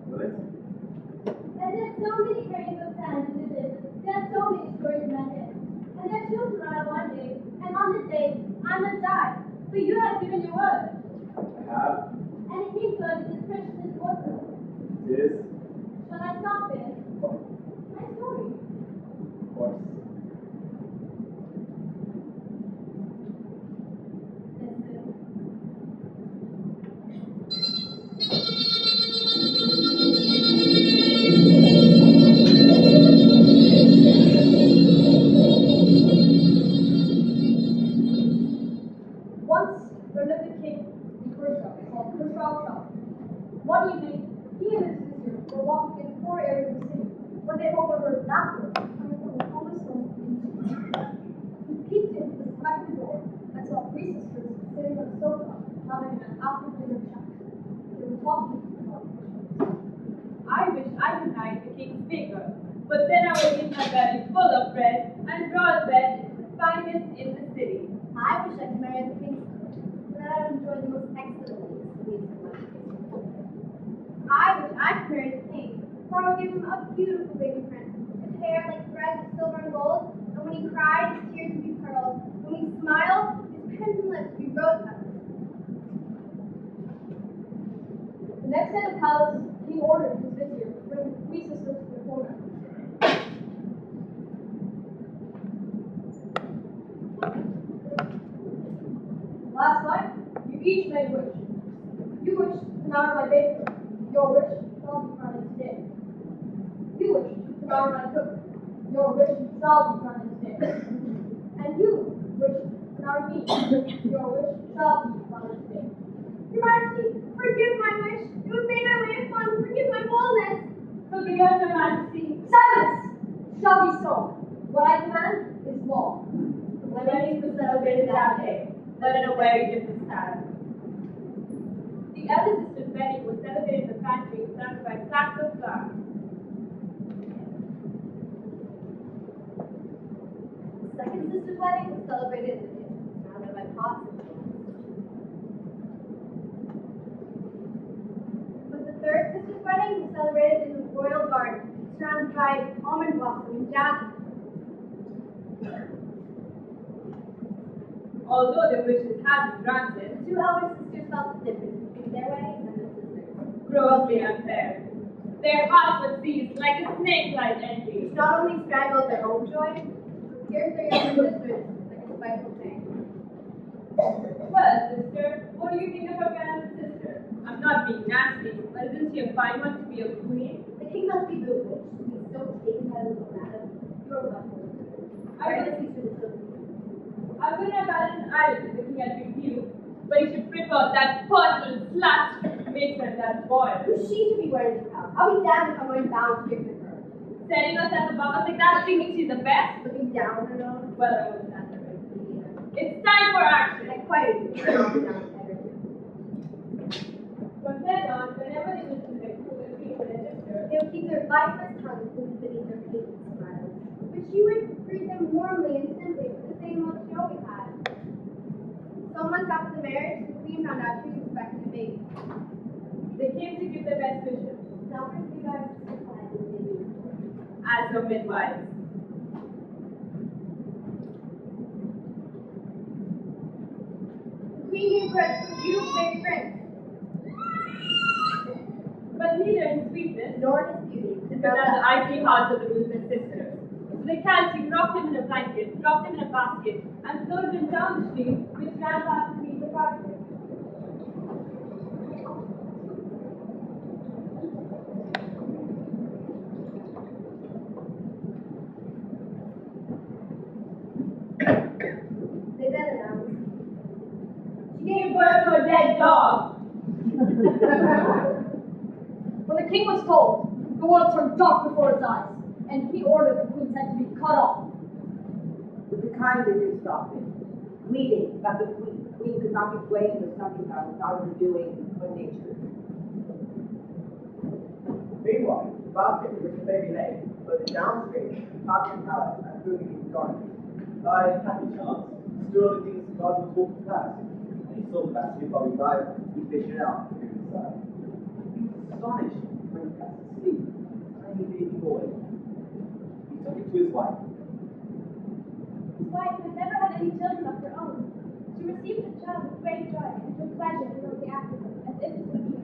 Will it? And there's so many grains of sand in the desert. There's so many stories in my head. And they're sure to run out one day. And on this day, I must die. For you have given your word. I have. And it means word is precious as water. It is. Shall I stop there? Of My story. course. One evening, he and his sister were walking in a poor area of the city when they overheard laughter coming from a homeless home in the street. He peeked in through the crack of the door and saw three sisters sitting on a sofa having an after-dinner chat. They were talking about Christmas. I wish I could hide the king's finger, but then I would leave my belly full of bread and broad bread is the finest in the city. I wish I could marry the king's son, so that I would enjoy the most excellent meals of my I wish I could marry the king, for I would give him a beautiful baby prince, his hair like threads of silver and gold, and when he cried, his tears would be pearls. When he smiled, his crimson lips would be rose petals. The next day at the palace, he ordered his vizier to bring the three sisters to the corner. Last night, you each made a wish. You wished to marry my baker. Your wish shall be granted today. You wished to marry my cook. Your wish shall be granted today. And you wished to marry me. Your wish shall be granted today. Your Majesty, forgive my wish. It was made by way of fun. Forgive my boldness. Forgive us, Your Majesty. Silence! Shall be so. What I command is law. The wedding was celebrated that day, but in a very different style. The eldest sister's wedding was celebrated in the pantry, surrounded by sacks of flour. The second sister's wedding was celebrated in the kitchen, surrounded by pots and pans. But the third sister's wedding was celebrated in the royal garden, surrounded by almond blossom and jasmine. Although their wishes had been granted, The two elder sisters felt the difference between their weddings and their sisters. grossly unfair. Their hearts were seized like a snake-like envy. Which not only strangled their own joy, but pierced their younger sisters like a spiteful thing. Well, sister, what do you think of her grandest sister? I'm not being nasty, but isn't she a fine one to be a queen? The king must be bewitched to be so taken by the little madam. You're welcome. I read the teacher the children. I wouldn't have added an island if the king had been you, but he should prefer that poor little slut matron, that boy. Who's she to be wearing the crown? I'll be damned if I'm going down to give with her. Setting herself above us like that, thinking she's the best? Looking down her nose. Well, I wouldn't have to either. It's time for action. I quite agree. I'll be down to everything. From then on, whenever they listen to the queen or their sister, They would keep their viperous tongues beneath their patient smiles. But she would greet them warmly and simply with the same old she always had. Some months after the marriage, the queen found out she was expecting a baby. they came to give their best wishes Now for you guys to supply the baby. as her midwives. The queen gave birth to a beautiful baby prince, But neither in sweetness nor in his beauty did did the the icy hearts of the ruthless sisters. So they callously dropped him in a blanket, dropped him in a basket, and floated him down the street, which ran past beneath the parkway. They then announced, She gave birth to a dead dog. When the king was told, the world turned dark before his eyes, and he ordered the queen's head to be cut off. With the kind that you stopped it, pleading that the queen could not be blamed for something that was not her doing or nature. Meanwhile, the basket in which the baby lay floated downstream, past the palace, and through the king's garden. By happy chance, stood on the king's garden walk past, and he saw the basket by his Bible, he fished it out and threw it inside. He was astonished when he fast asleep, a tiny baby boy. He took it to his wife. His wife had never had any children of her own. She received the child with great joy and took pleasure in looking after him as if it were human.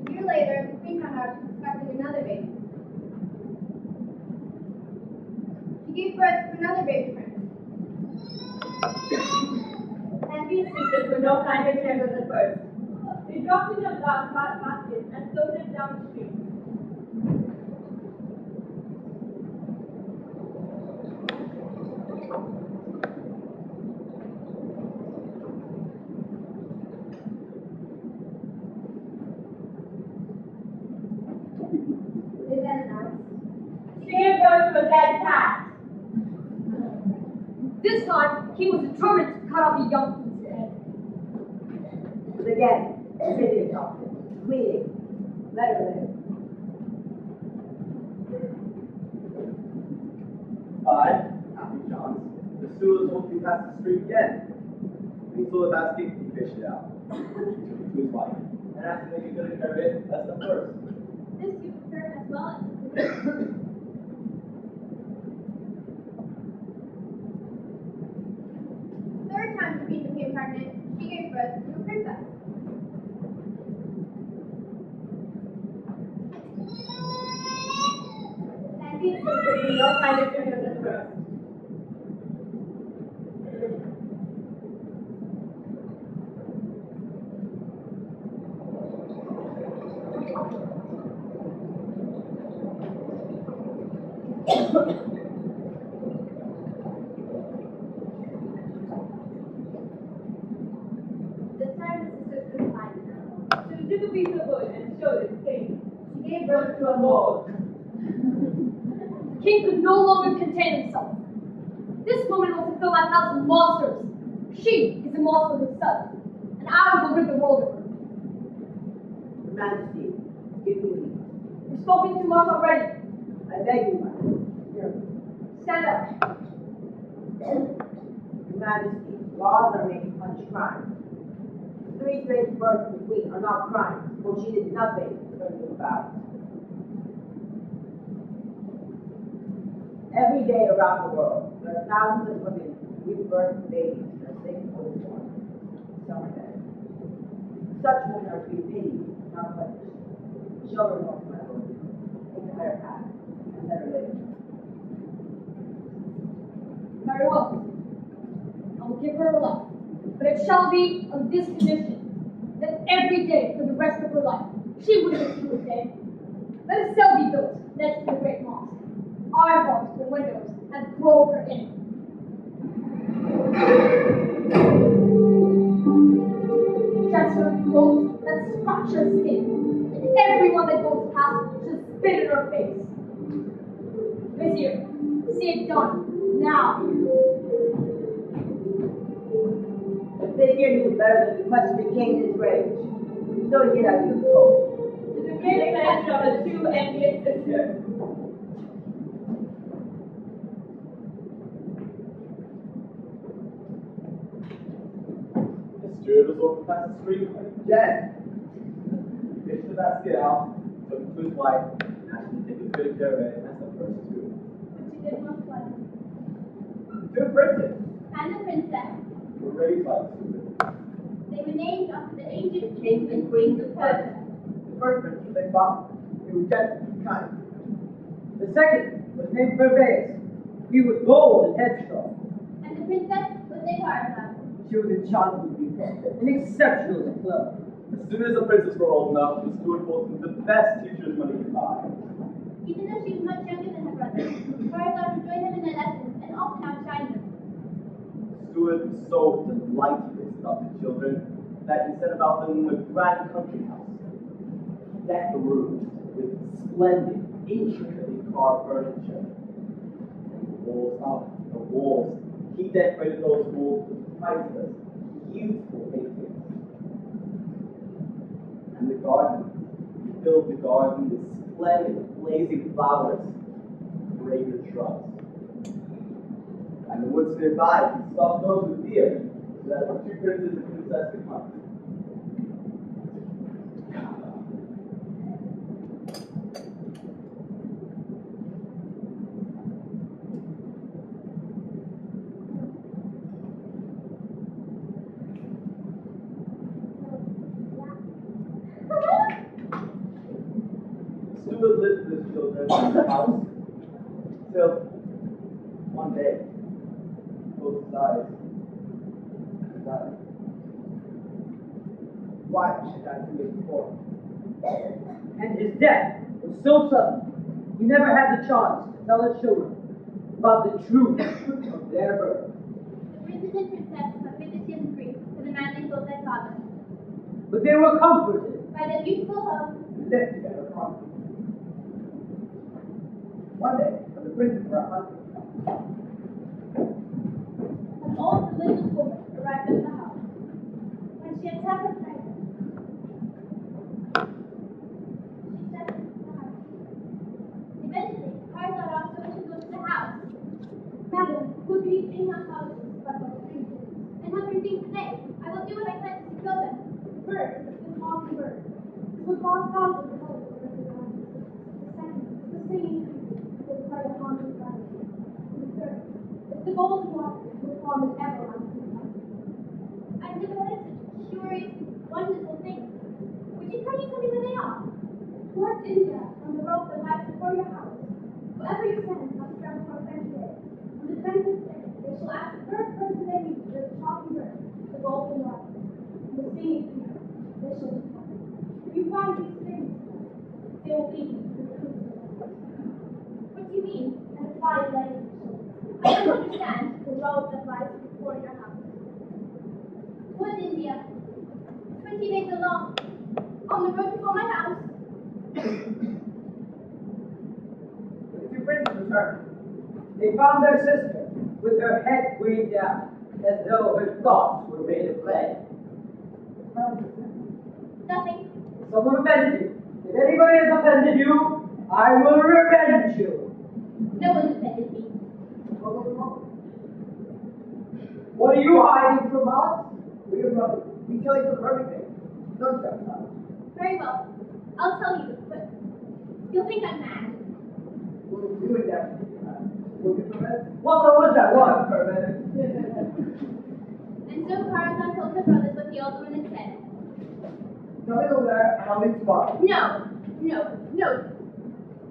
a year later, the queen found out she was expecting another baby. She gave birth to another baby prince. And these sisters were no kinder to him than the first. They dropped him in a black basket and floated him down the street. dead cat. This time, he was determined to cut off a young queen's head. But again, video talking, cleaning, let her live. 5, Happy Johns. The steward walked past the street again. When he saw the basket, he fished it out. He took it to his wife and asked him if he could serve it as the first. This you prepared as well as Third time the queen became pregnant, she gave birth to a princess. And these things that we don't find it in the first. This time the sisters couldn't find her. So she took a piece of wood and showed it, saying, she gave birth to a mole. the king could no longer contain himself. This woman was to fill my house with monsters. She is a monster herself, and I will rid the world of her. Your Majesty, give me leave. You've spoken too much already. I beg you, my lord. Hear me. Stand up. Your Majesty, laws are made to punish crimes. The 3 straight births of the queen are not crimes, for she did nothing to bring them about. Every day around the world, there are thousands of women who give birth to babies that are sick or born. Some are dead. Such women are to be pitied, not punished. Show her more, my lord. Take her path and let her live. Very well. I will give her a life, but it shall be on this condition, that every day for the rest of her life, she will live to a day. Let a cell be built next to the great mosque. Iron bars for windows, and throw her in. Dress her in clothes that scratch her skin, and everyone that goes past should spit in her face. Vizier, see it done, now. The figure knew better than to question the king in his rage. So he did as he was told. To the great pleasure of the 2 envious sisters. The steward was walking past the street again. He fished the basket out, took it to his wife, and asked him to take as good care of it as the first two. But she did not like it. 2 princes And the princess, were raised by the steward. they were named after the ancient Kings and queens of Persia. The first prince was named Bob. He was gentle and kind. The second was named Fenellas. He was bold and headstrong. and the princess was named Arthur. She was enchantingly beautiful and exceptionally clever. As soon as the princes were old enough, the steward bought them the best teachers money could buy. Even though she was much younger than her brother, Arthur would join them in their lessons and often outshine them. The steward was so delighted with his adopted children that he set about them a grand country house. He decked the rooms with splendid, intricately carved furniture. And the walls, he decorated those walls with priceless, beautiful paintings. And the garden, he filled the garden with splendid, blazing flowers, fragrant shrubs. And the woods nearby, he stocked those with deer, so that when 2 princes and princess could hunt. Steward lived with his children in the house till one day, he closed his eyes and died. Why should I do it before? And his death was so sudden, he never had the chance to tell his children about the truth of their birth. The princes and princess have been the tears of grief for the man they thought their father. But they were comforted. By their beautiful home, And lived together properly. One day, when the printed for 100. An old religious woman arrived at the house. When she had tapped the prayer, she stepped into the house. Eventually, Clara got off so she goes to the house. Madam, who do you think our house is but for strangers? And what do you think today? I will do what I can to secure them. Birds, the talking birds. What God found in the colors of the ground. The second, the singing creatures will play a haunted melody. And the third, it's the golden water will form an everlasting light. I've never heard of such curious, wonderful things. Would you kindly tell me where they are? Towards India, on the road that lies before your house. Whoever you send must travel for 20 days. On the 20th day, they shall ask the first person they meet for the talking bird, the golden water, and the singing creature. They shall be happy. If you find these things, they will lead you to the truth of the Lord. What do you mean? And apply language. I don't understand the road that lies before your house. Towards India, 20 days along, on the road before my house. The two princes returned. They found their sister with her head weighed down, as though her thoughts were made of lead. Nothing. Someone offended you. If anybody has offended you, I will revenge you. No one offended me. What are you hiding from us? We are brothers. We tell each other everything. Don't shut up. Very well. I'll tell you, but you'll think I'm mad. We'll do it now. We'll get from it. What was that one for a minute? And so Tarzan told her brothers what the old woman had said. Tell me over there, and I'll leave tomorrow. No.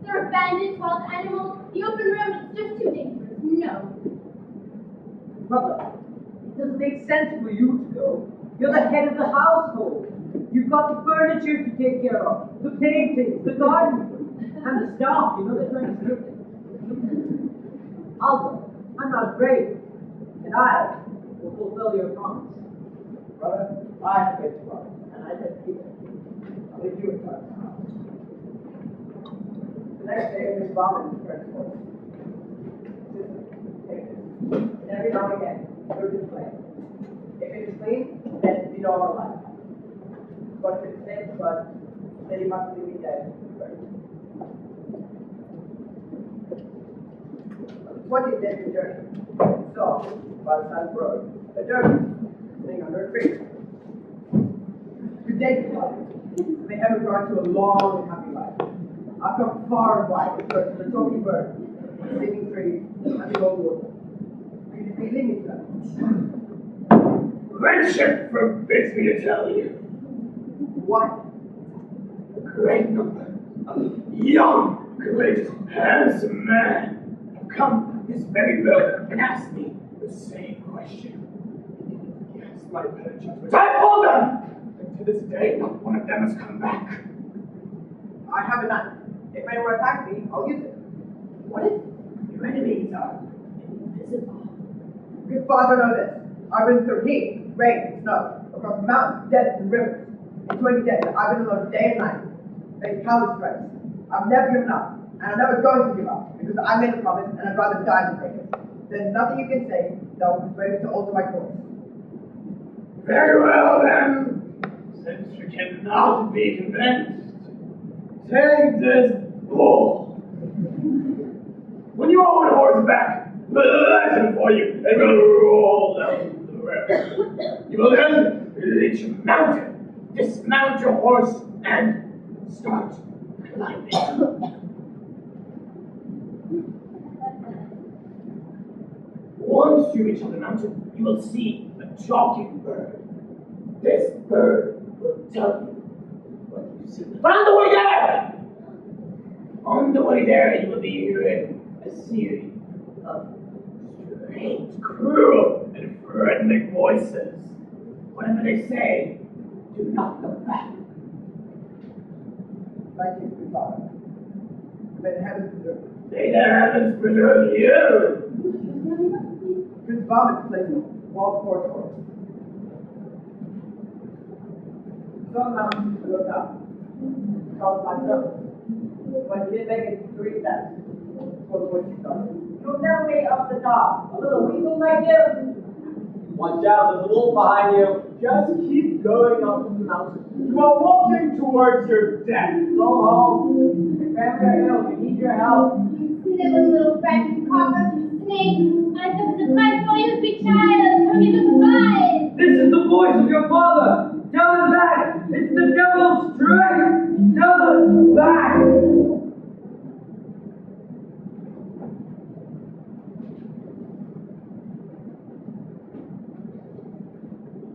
There are bandits, wild animals, the open road, it's just too dangerous. No. Brother, it doesn't make sense for you to go. You're the head of the household. You've got the furniture to take care of, the paintings, the garden, and the staff. You know they're trying to sleep. I'll go. I'm not afraid. And I will fulfill your promise. Brother, I have made the promise, and I said keep it. I'll leave you in charge of the house. The next day, Miss Bauman returns home. Sister, take this. And every now and again, go to the plane. If it is clean, then you know our life. But if it's dead blood, then you must leave me dead first. On the 20th day of the journey, we saw, by the side of the road, a dervish sitting under a tree. Good day, beloved. May heaven grant you a long and happy life. I've come far and wide in search of the talking bird, the singing tree, and the old water. You should be leaving to them. Friendship forbids me to tell you. What? A great number of young, courageous, handsome men have come this very road and asked me the same question. Against my better judgment, I told them! And to this day, not one of them has come back. I have a knife. If anyone attacks me, I'll use it. What if your enemies are invisible? Good father, know this. I've been through heat, rain, and snow, across mountains, deserts, and rivers. In 20 days, I've been alone day and night, faced countless threats. I've never given up, and I'm never going to give up, because I made a promise, and I'd rather die than break it. There's nothing you can say that will persuade me to alter my course. Very well, then. Since you cannot be convinced, take this bull. When you own a horseback, listen for you, and will roll down the river. You will then reach a mountain, dismount your horse, and start climbing. Once you reach the mountain, you will see a talking bird. This bird will tell you what you see. But on the way there, you will be hearing a series of strange, cruel, and threatening voices. Whatever they say, do not look back. Thank you, good father. May the heavens preserve you. May the heavens preserve you. Prince Vomit placed wall before Taurus. Saw the mountain and looked up. Called myself. But he didn't make it 3 steps. what you done. You'll never make it up the top. A little weakling like you. Watch out, there's a wolf behind you. Just keep going up the mountain. You are walking towards your death. Go home. Your family are ill. We need your help. You sniveling little French cocker, you snake. I took a surprise for you, sweet child. Come give a surprise. This is the voice of your father. Tell him back. It's the devil's trick. Tell him back.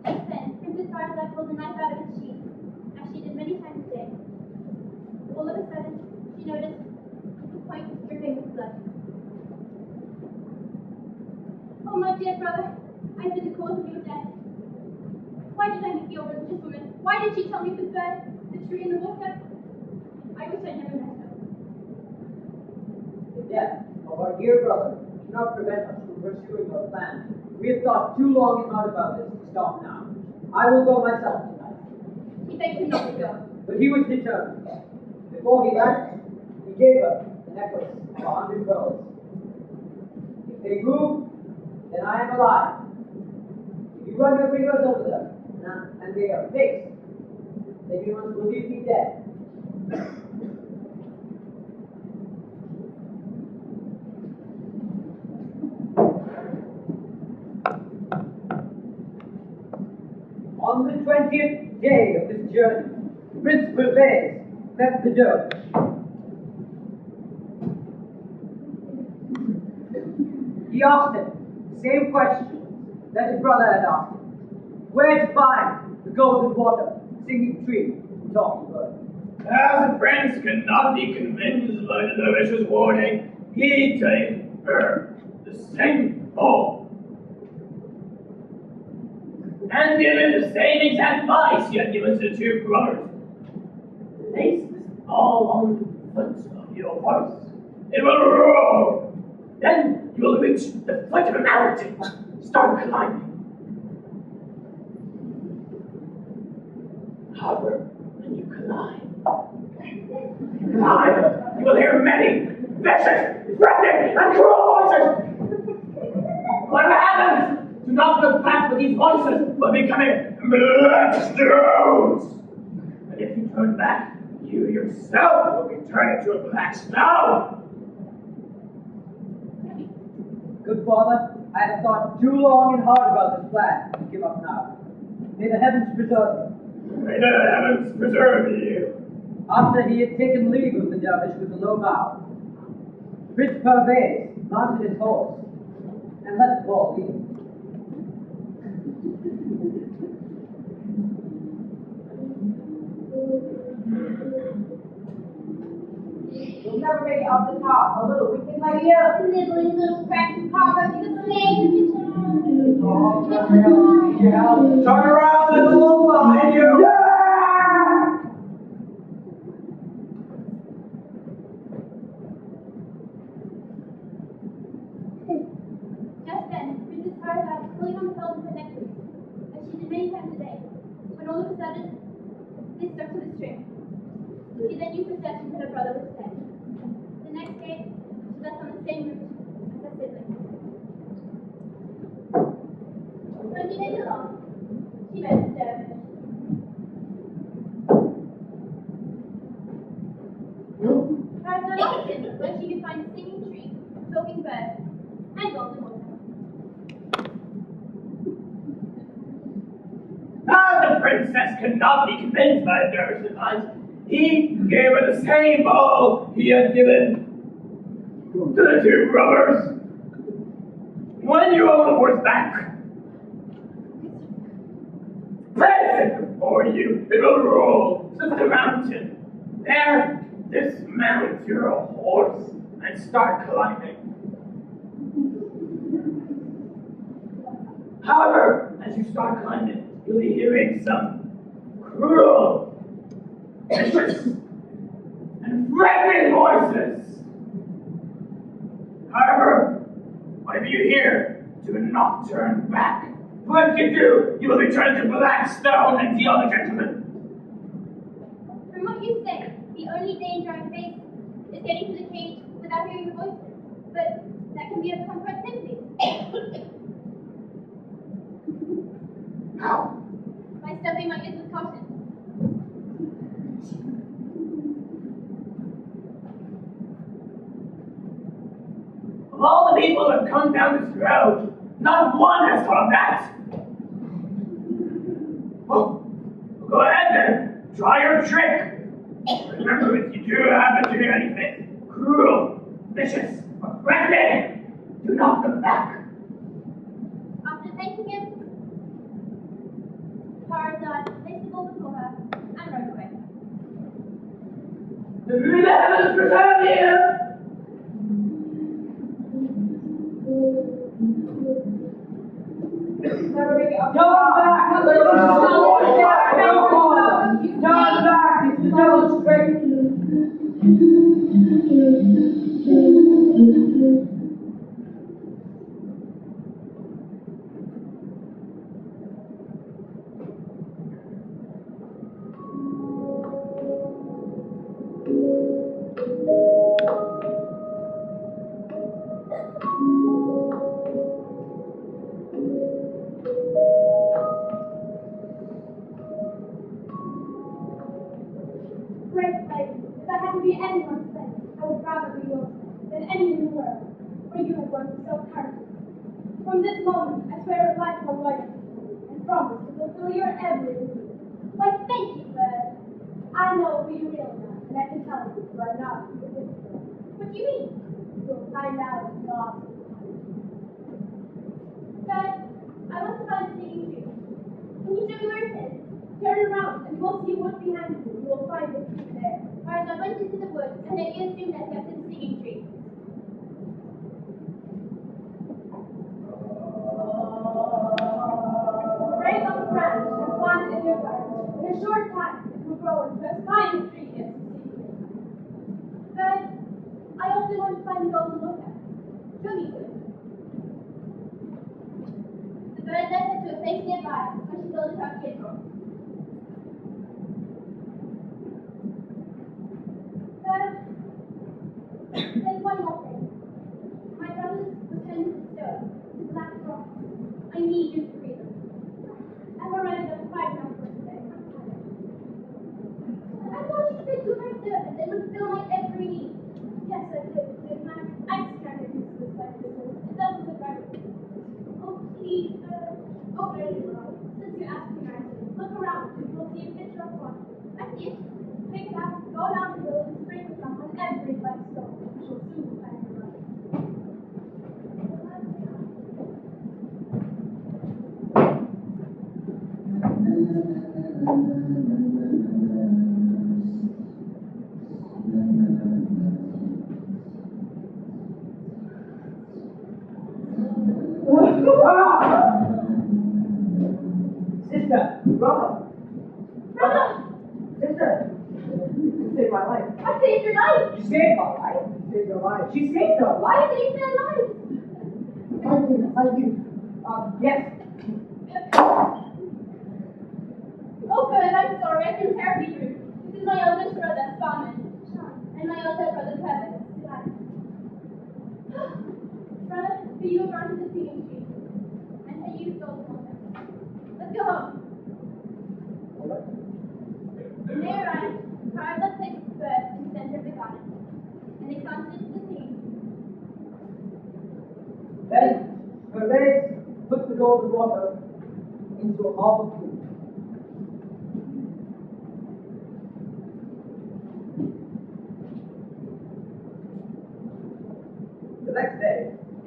Just then, Princess Firefly pulled a knife out of its sheath, as she did many times a day. All of a sudden, she noticed the point was dripping with blood. Oh, my dear brother, I see the cause of your death. Why did I make you a religious woman? Why did she tell me to burn the tree in the water? I wish I never met her. The death of our dear brother should not prevent us from pursuing our plan. We have thought too long and hard about this to stop now. I will go myself tonight. He begged him not to go. But he was determined. Before he left, he gave her the necklace of 100 pearls. If they move, then I am alive. If you run your fingers over them, and they are fixed, then you must believe me dead. On the 20th day of this journey, Prince Pervez left the dome. He asked him the same question that his brother had asked him. Where to find the golden water, singing tree, and talking bird? As the prince could not be convinced by the dervish's warning, he gave her the same bowl. And given the same exact advice he had given to the two brothers. Place this ball on the foot of your horse. It will roll. Then you will reach the foot of a mountain. Start climbing. However, when you climb, you will hear many vicious, threatening, and cruel voices. Whatever happens, do not look back for these voices will be coming black stones. And if you turn back, you yourself will be turned into a black stone. Good father, I have thought too long and hard about this plan to give up now. May the heavens preserve you. May the heavens preserve you. After he had taken leave of the dervish with a low bow, Prince Pervez mounted his horse and let the ball lead. You'll never make it up the top. A little weakling like you. Sniveling little French cocker, you snake. Oh, Turn around, there's a wolf behind you! Just then, Princess Firefly was pulling on the belt of her necklace, as she did many times a day, when all of a sudden, this stuck to the string. She then used perception that her brother was dead. The next day, she left on the same route as her siblings. 20 days along, she met the dervish. Firefly asked him where she could find a singing tree, talking bird, and golden water. As the princess could not be convinced by the dervish's advice, he gave her the same bowl he had given to the two brothers. When you own the horseback, place it before you, it will roll to the mountain. There, dismount your horse and start climbing. However, as you start climbing, you'll be hearing some cruel, vicious, and threatening voices. However, whatever you hear, do not turn back. For if you do, you will be turned to black stone and the other gentlemen. From what you say, the only danger I face is getting to the cage without hearing the voices. But that can be overcome quite simply. How? By stuffing my ears with cotton. Of all the people that have come down this road, not one has thought of that. Well, go ahead then. Try your trick. Remember, if you do happen to do anything cruel, vicious, or threatening, do not look back. After thanking him, Tarzan placed the gold before her and rode away. May the heavens preserve you! Turn back! Turn back! It's the devil's trick! Great lady, if I had to be anyone's slave, I would rather be yours than any in the world, for you have worked so hard. From this moment, I swear a lifelong loyalty and promise to fulfill your every need. Why, thank you, Bird. I know who you really are, and I can tell you are not the difficult. What do you mean? You'll find out not. But I want to find the singing tree. Can you show me where it is? Turn around and we'll see what's behind you. You will find the tree there. Tarzan went into the woods and they assumed that he kept to the singing tree. Break up the branch and plant it in your garden. In a short time, it will grow into the finest tree yet to see here. But I also want to find the golden look at. Show me to it. The bird led her to a place nearby where she told it how to get home. There's one more thing. My brothers pretend to stone to black rocks. I need you to read them. I've already done 5 enough for today. I thought you said you were a servant and would fill my every need. Yes, I did, didn't I? I just can't get used to this like this. It doesn't look right. Oh, please, oh, very well. Since you asked me nicely, look around and you'll see a picture of one. I see it. Pick it up, go down the hill, and sprinkle some on every black stone. You shall soon find your love. Sister! Brother! Brother! Sister! You saved my life. I saved your life! She saved my life. She saved your life. She saved her life. I saved their life! Thank you. Yes. Oh, good, I'm sorry. I've been terribly rude. This is my eldest brother, Simon, and my older brother, Travis. Brother, for you, gone to the singing tree, and for you, golden water. Let's go home. When they arrived, Tarzan placed the bird in the center of the garden, and they planted the singing tree. Then Hermes put the golden water into a marble pool. The next day,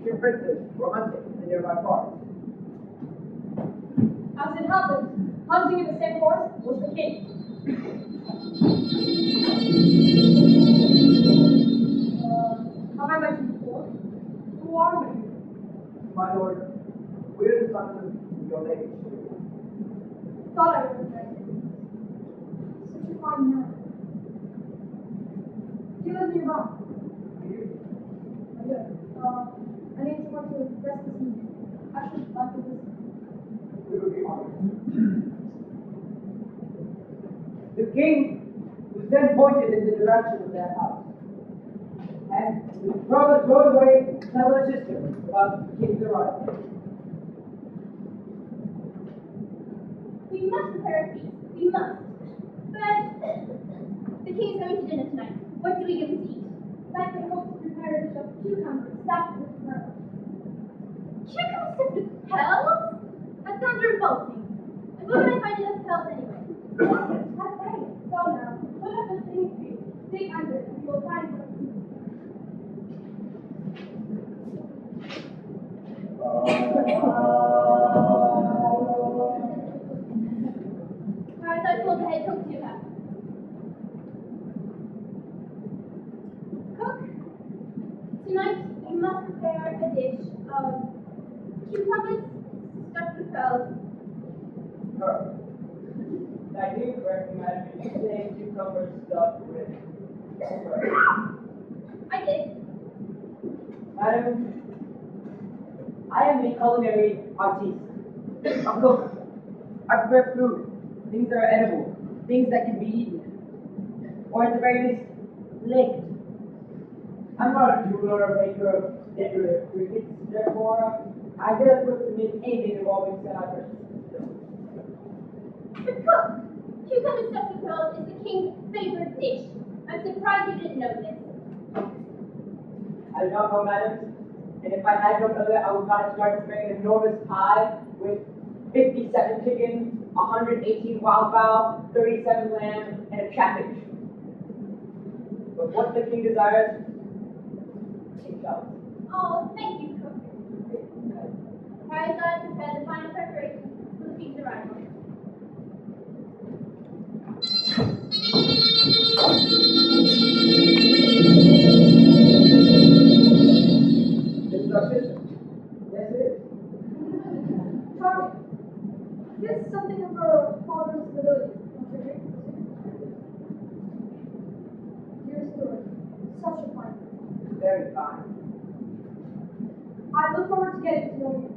2 princes were hunting in the nearby forest. As it happened, hunting in the same forest was the king. Have I met you before? Who are you? My lord, we are the sons of your lady. Thought I recognized you. Such a fine man. Do you live nearby? Good. I need someone to rest this evening. I should like to listen. We would be honored. The king was then pointed in the direction of their house. And brother rode away to tell her sister about King's arrival. We must prepare a feast. We must. But the king is coming to dinner tonight. What do we give him to eat? Likely hope to prepare a dish of cucumbers stuffed with pearls. Cucumbers stuffed with pearls? That sounds revolting. And where can I find enough pearls anyway? Have faith. Go now. Put up the thing for you. Dig under it, and you will find what you need. Whereas I told the head cook to have. Cook, tonight we must prepare a dish of cucumbers stuffed with pearls. Her. I do correctly, madam, you say cucumber stuffed with pearls. I did. Madam, I am a culinary artiste. A cook. I prepare food, things that are edible, things that can be eaten, or at the very least, licked. I'm not a jeweler or maker of decorative trinkets, therefore, I get equipped to make anything involving salad. But cook, cucumber stuffed with pearls is the king's favorite dish. I'm surprised you didn't know this. I do not know, madam, and if I had known other, I would not have started preparing an enormous pie with 57 chickens, 118 wild fowl, 37 lamb, and a chaffinch. But what the king desires, king shall. Oh, thank you, cook. Whereas I prepared the final preparations for the king's arrival. This is our sister. Yes, it is. Charming. Here's something of her father's ability. Dear Stuart, such a fine. Very fine. I look forward to getting to know you.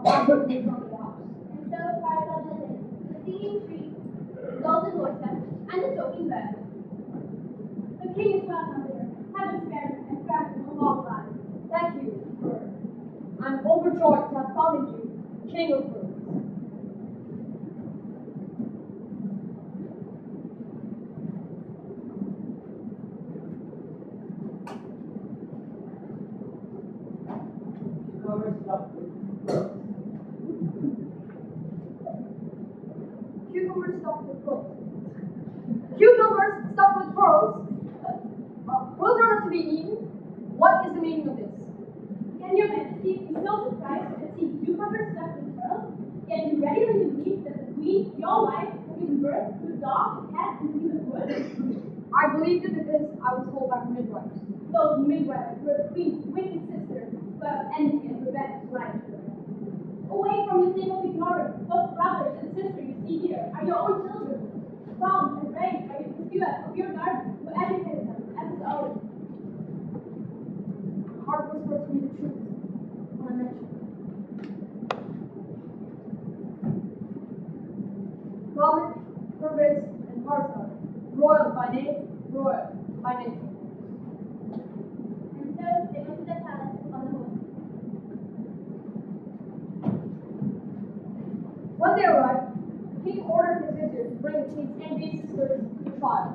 After we come to the house. And so far as I live, the singing tree, the golden water, and the talking bird. The king is welcome here. Heaven spared him and granted him a long life. Thank you, Bird. I'm overjoyed to have found you, King of Birds. Cucumber stuffed with pearls. Cucumbers stuffed with pearls. Cucumbers stuffed with pearls? Pearls are not to be eaten? What is the meaning of this? Can your majesty be so surprised to see cucumbers stuffed with pearls? Can you readily believe that the queen, your wife, has given birth to a dog, a cat, and even a bird? I believed it because I was told by her midwives. Those midwives were the queen's wicked sisters, who have envy and revenge right to them. Away from your single ignorance, those brothers and sisters you see here are your own children, found and raised by the steward of your garden, who educated them as his own. Heart whispered to me the truth when I met you. Robert, Purvis, and Parsons, royal by name, royal by nature. And so they went to the palace on the horse. When they arrived, the king ordered his visitors to bring the king's envious sisters to trial.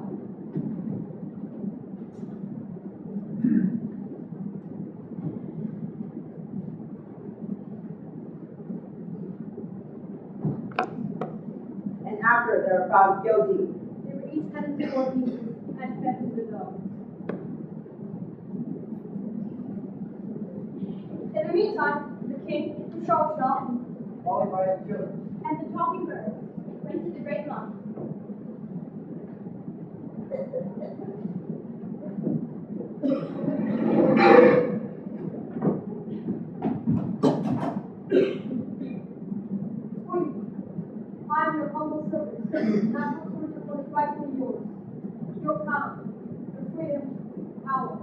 And after they were found guilty, They were each cut into 4 pieces and fed to the dogs. In the meantime, the king, the sharp shot, Followed by his children. And the talking bird went to the great lawn. I am your humble servant, not the fruit of what is rightfully yours. Your power, your freedom, power.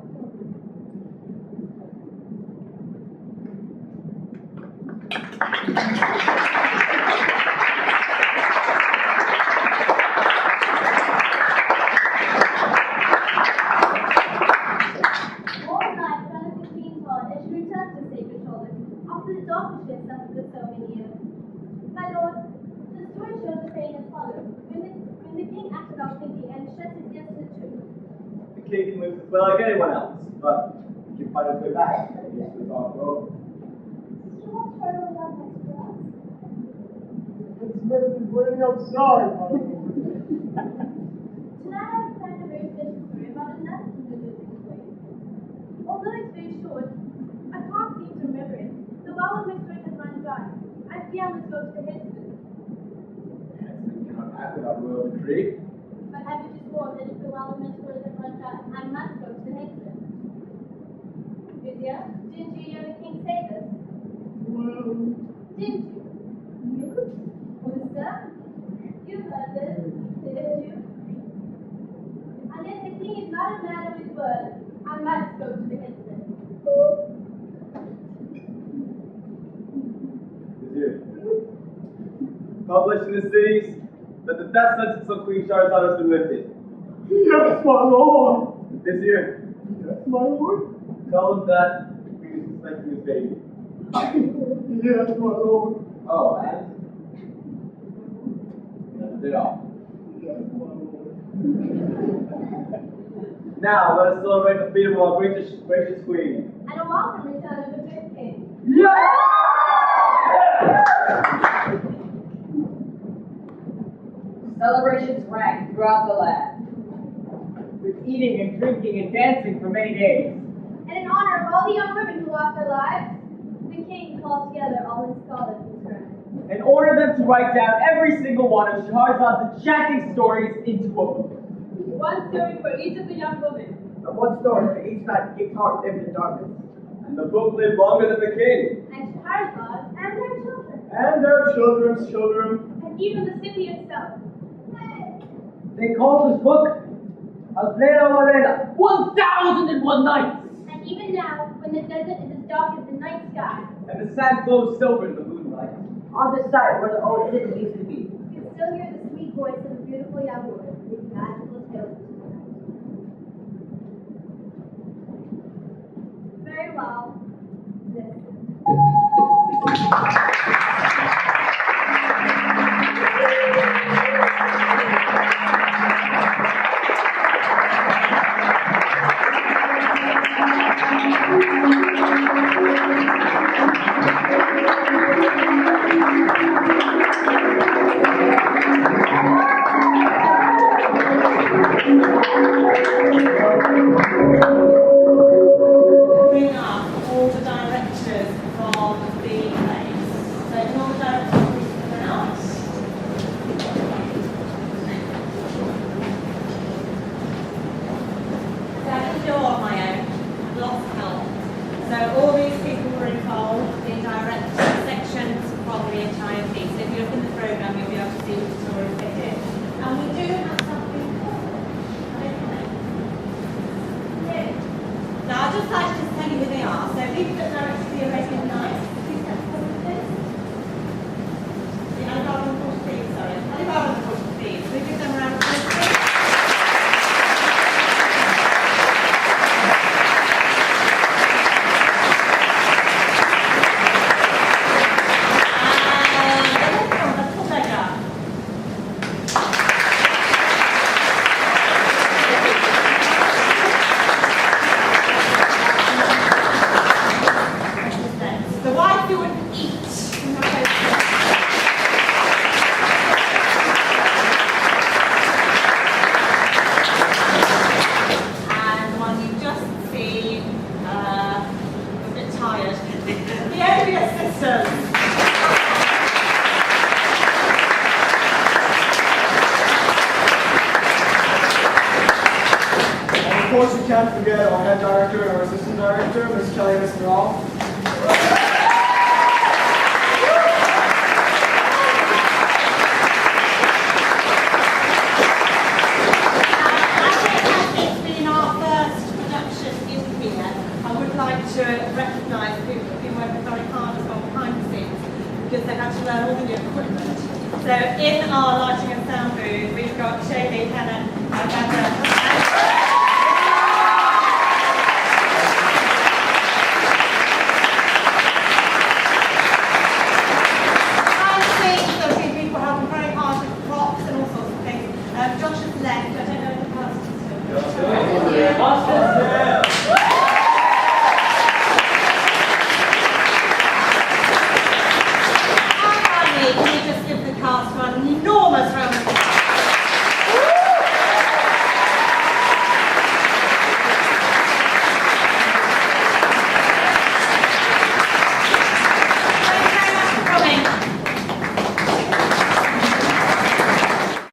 selfishness suffered for so many years. My lord, the story shows the saying as follows. When the king acted out thinking and shuts his ears to the truth. The king can lose his way like anyone else, but he can find his way back and get to the dark road. So what's further without next for us? It's better than waiting outside, my lord. Tonight I have planned a very special story about another king who lives in his way. Although it's very short, I can't seem to remember it. The well of my story has run dry. I fear I must go to the headsman. Headsman cannot act without royal decree. But have you just warned that if the well of my story has run dry, I must go to the headsman? Vizier, didn't you hear the king say this? Well, Didn't you? Sister, you heard this, didn't you? Unless the king is not a man of his word, I must go to the headsman. Vizier, published in the cities that the death sentence on Queen Shahrazad has been lifted. yes, my lord. Vizier, Yes, my lord. tell him that we are suspecting his baby. Yes, my lord. Oh, and? That's it off. Yes, my lord. Now, let us celebrate the freedom of our gracious queen. And a welcome return of the good king. Celebrations rang throughout the land. With eating and drinking and dancing for many days. And in honor of all the young women who lost their lives, the king called together all his scholars and scribes. And ordered them to write down every single one of Shahrazad's enchanting stories into a book. One story for each of the young women. And one story for each night King's heart lived in darkness. And the book lived longer than the king. And Shahrazad and their children. And their children's children. And even the city itself. They called this book Al-Layla wa Layla, 1001 Nights. And even now, when the desert is as dark as the night sky, And the sand glows silver in the moonlight. On the site where the old city used to be. you can still hear the sweet voice of a beautiful young woman with magical tales. Very well. Listen. Bring up all the directors from the place. So can all the directors please come out? So I can do all on my own. I've lost help. So all these people were involved in direct sections from the entire piece. So if you look in the programme, you'll be able to see the stories they did. And we do have something called, now, I'd just like to just tell you who they are. So, people that directed the Arabian Nights, please step forward, please. The Alibaba and Portuguese, sorry. Alibaba and Portuguese. We give them a round of applause, please. The wife who would eat. And the one you just seen, a bit tired. The odious sisters. And of course, we can't forget our head director and our assistant director, Ms. Kelly and Mr. Hall. It's been our first production in here. I would like to recognise people who've been working very hard as well behind the scenes because they've had to learn all the new equipment. So in our lighting and sound booth, we've got Shaylee, Helen, and Amanda. Masters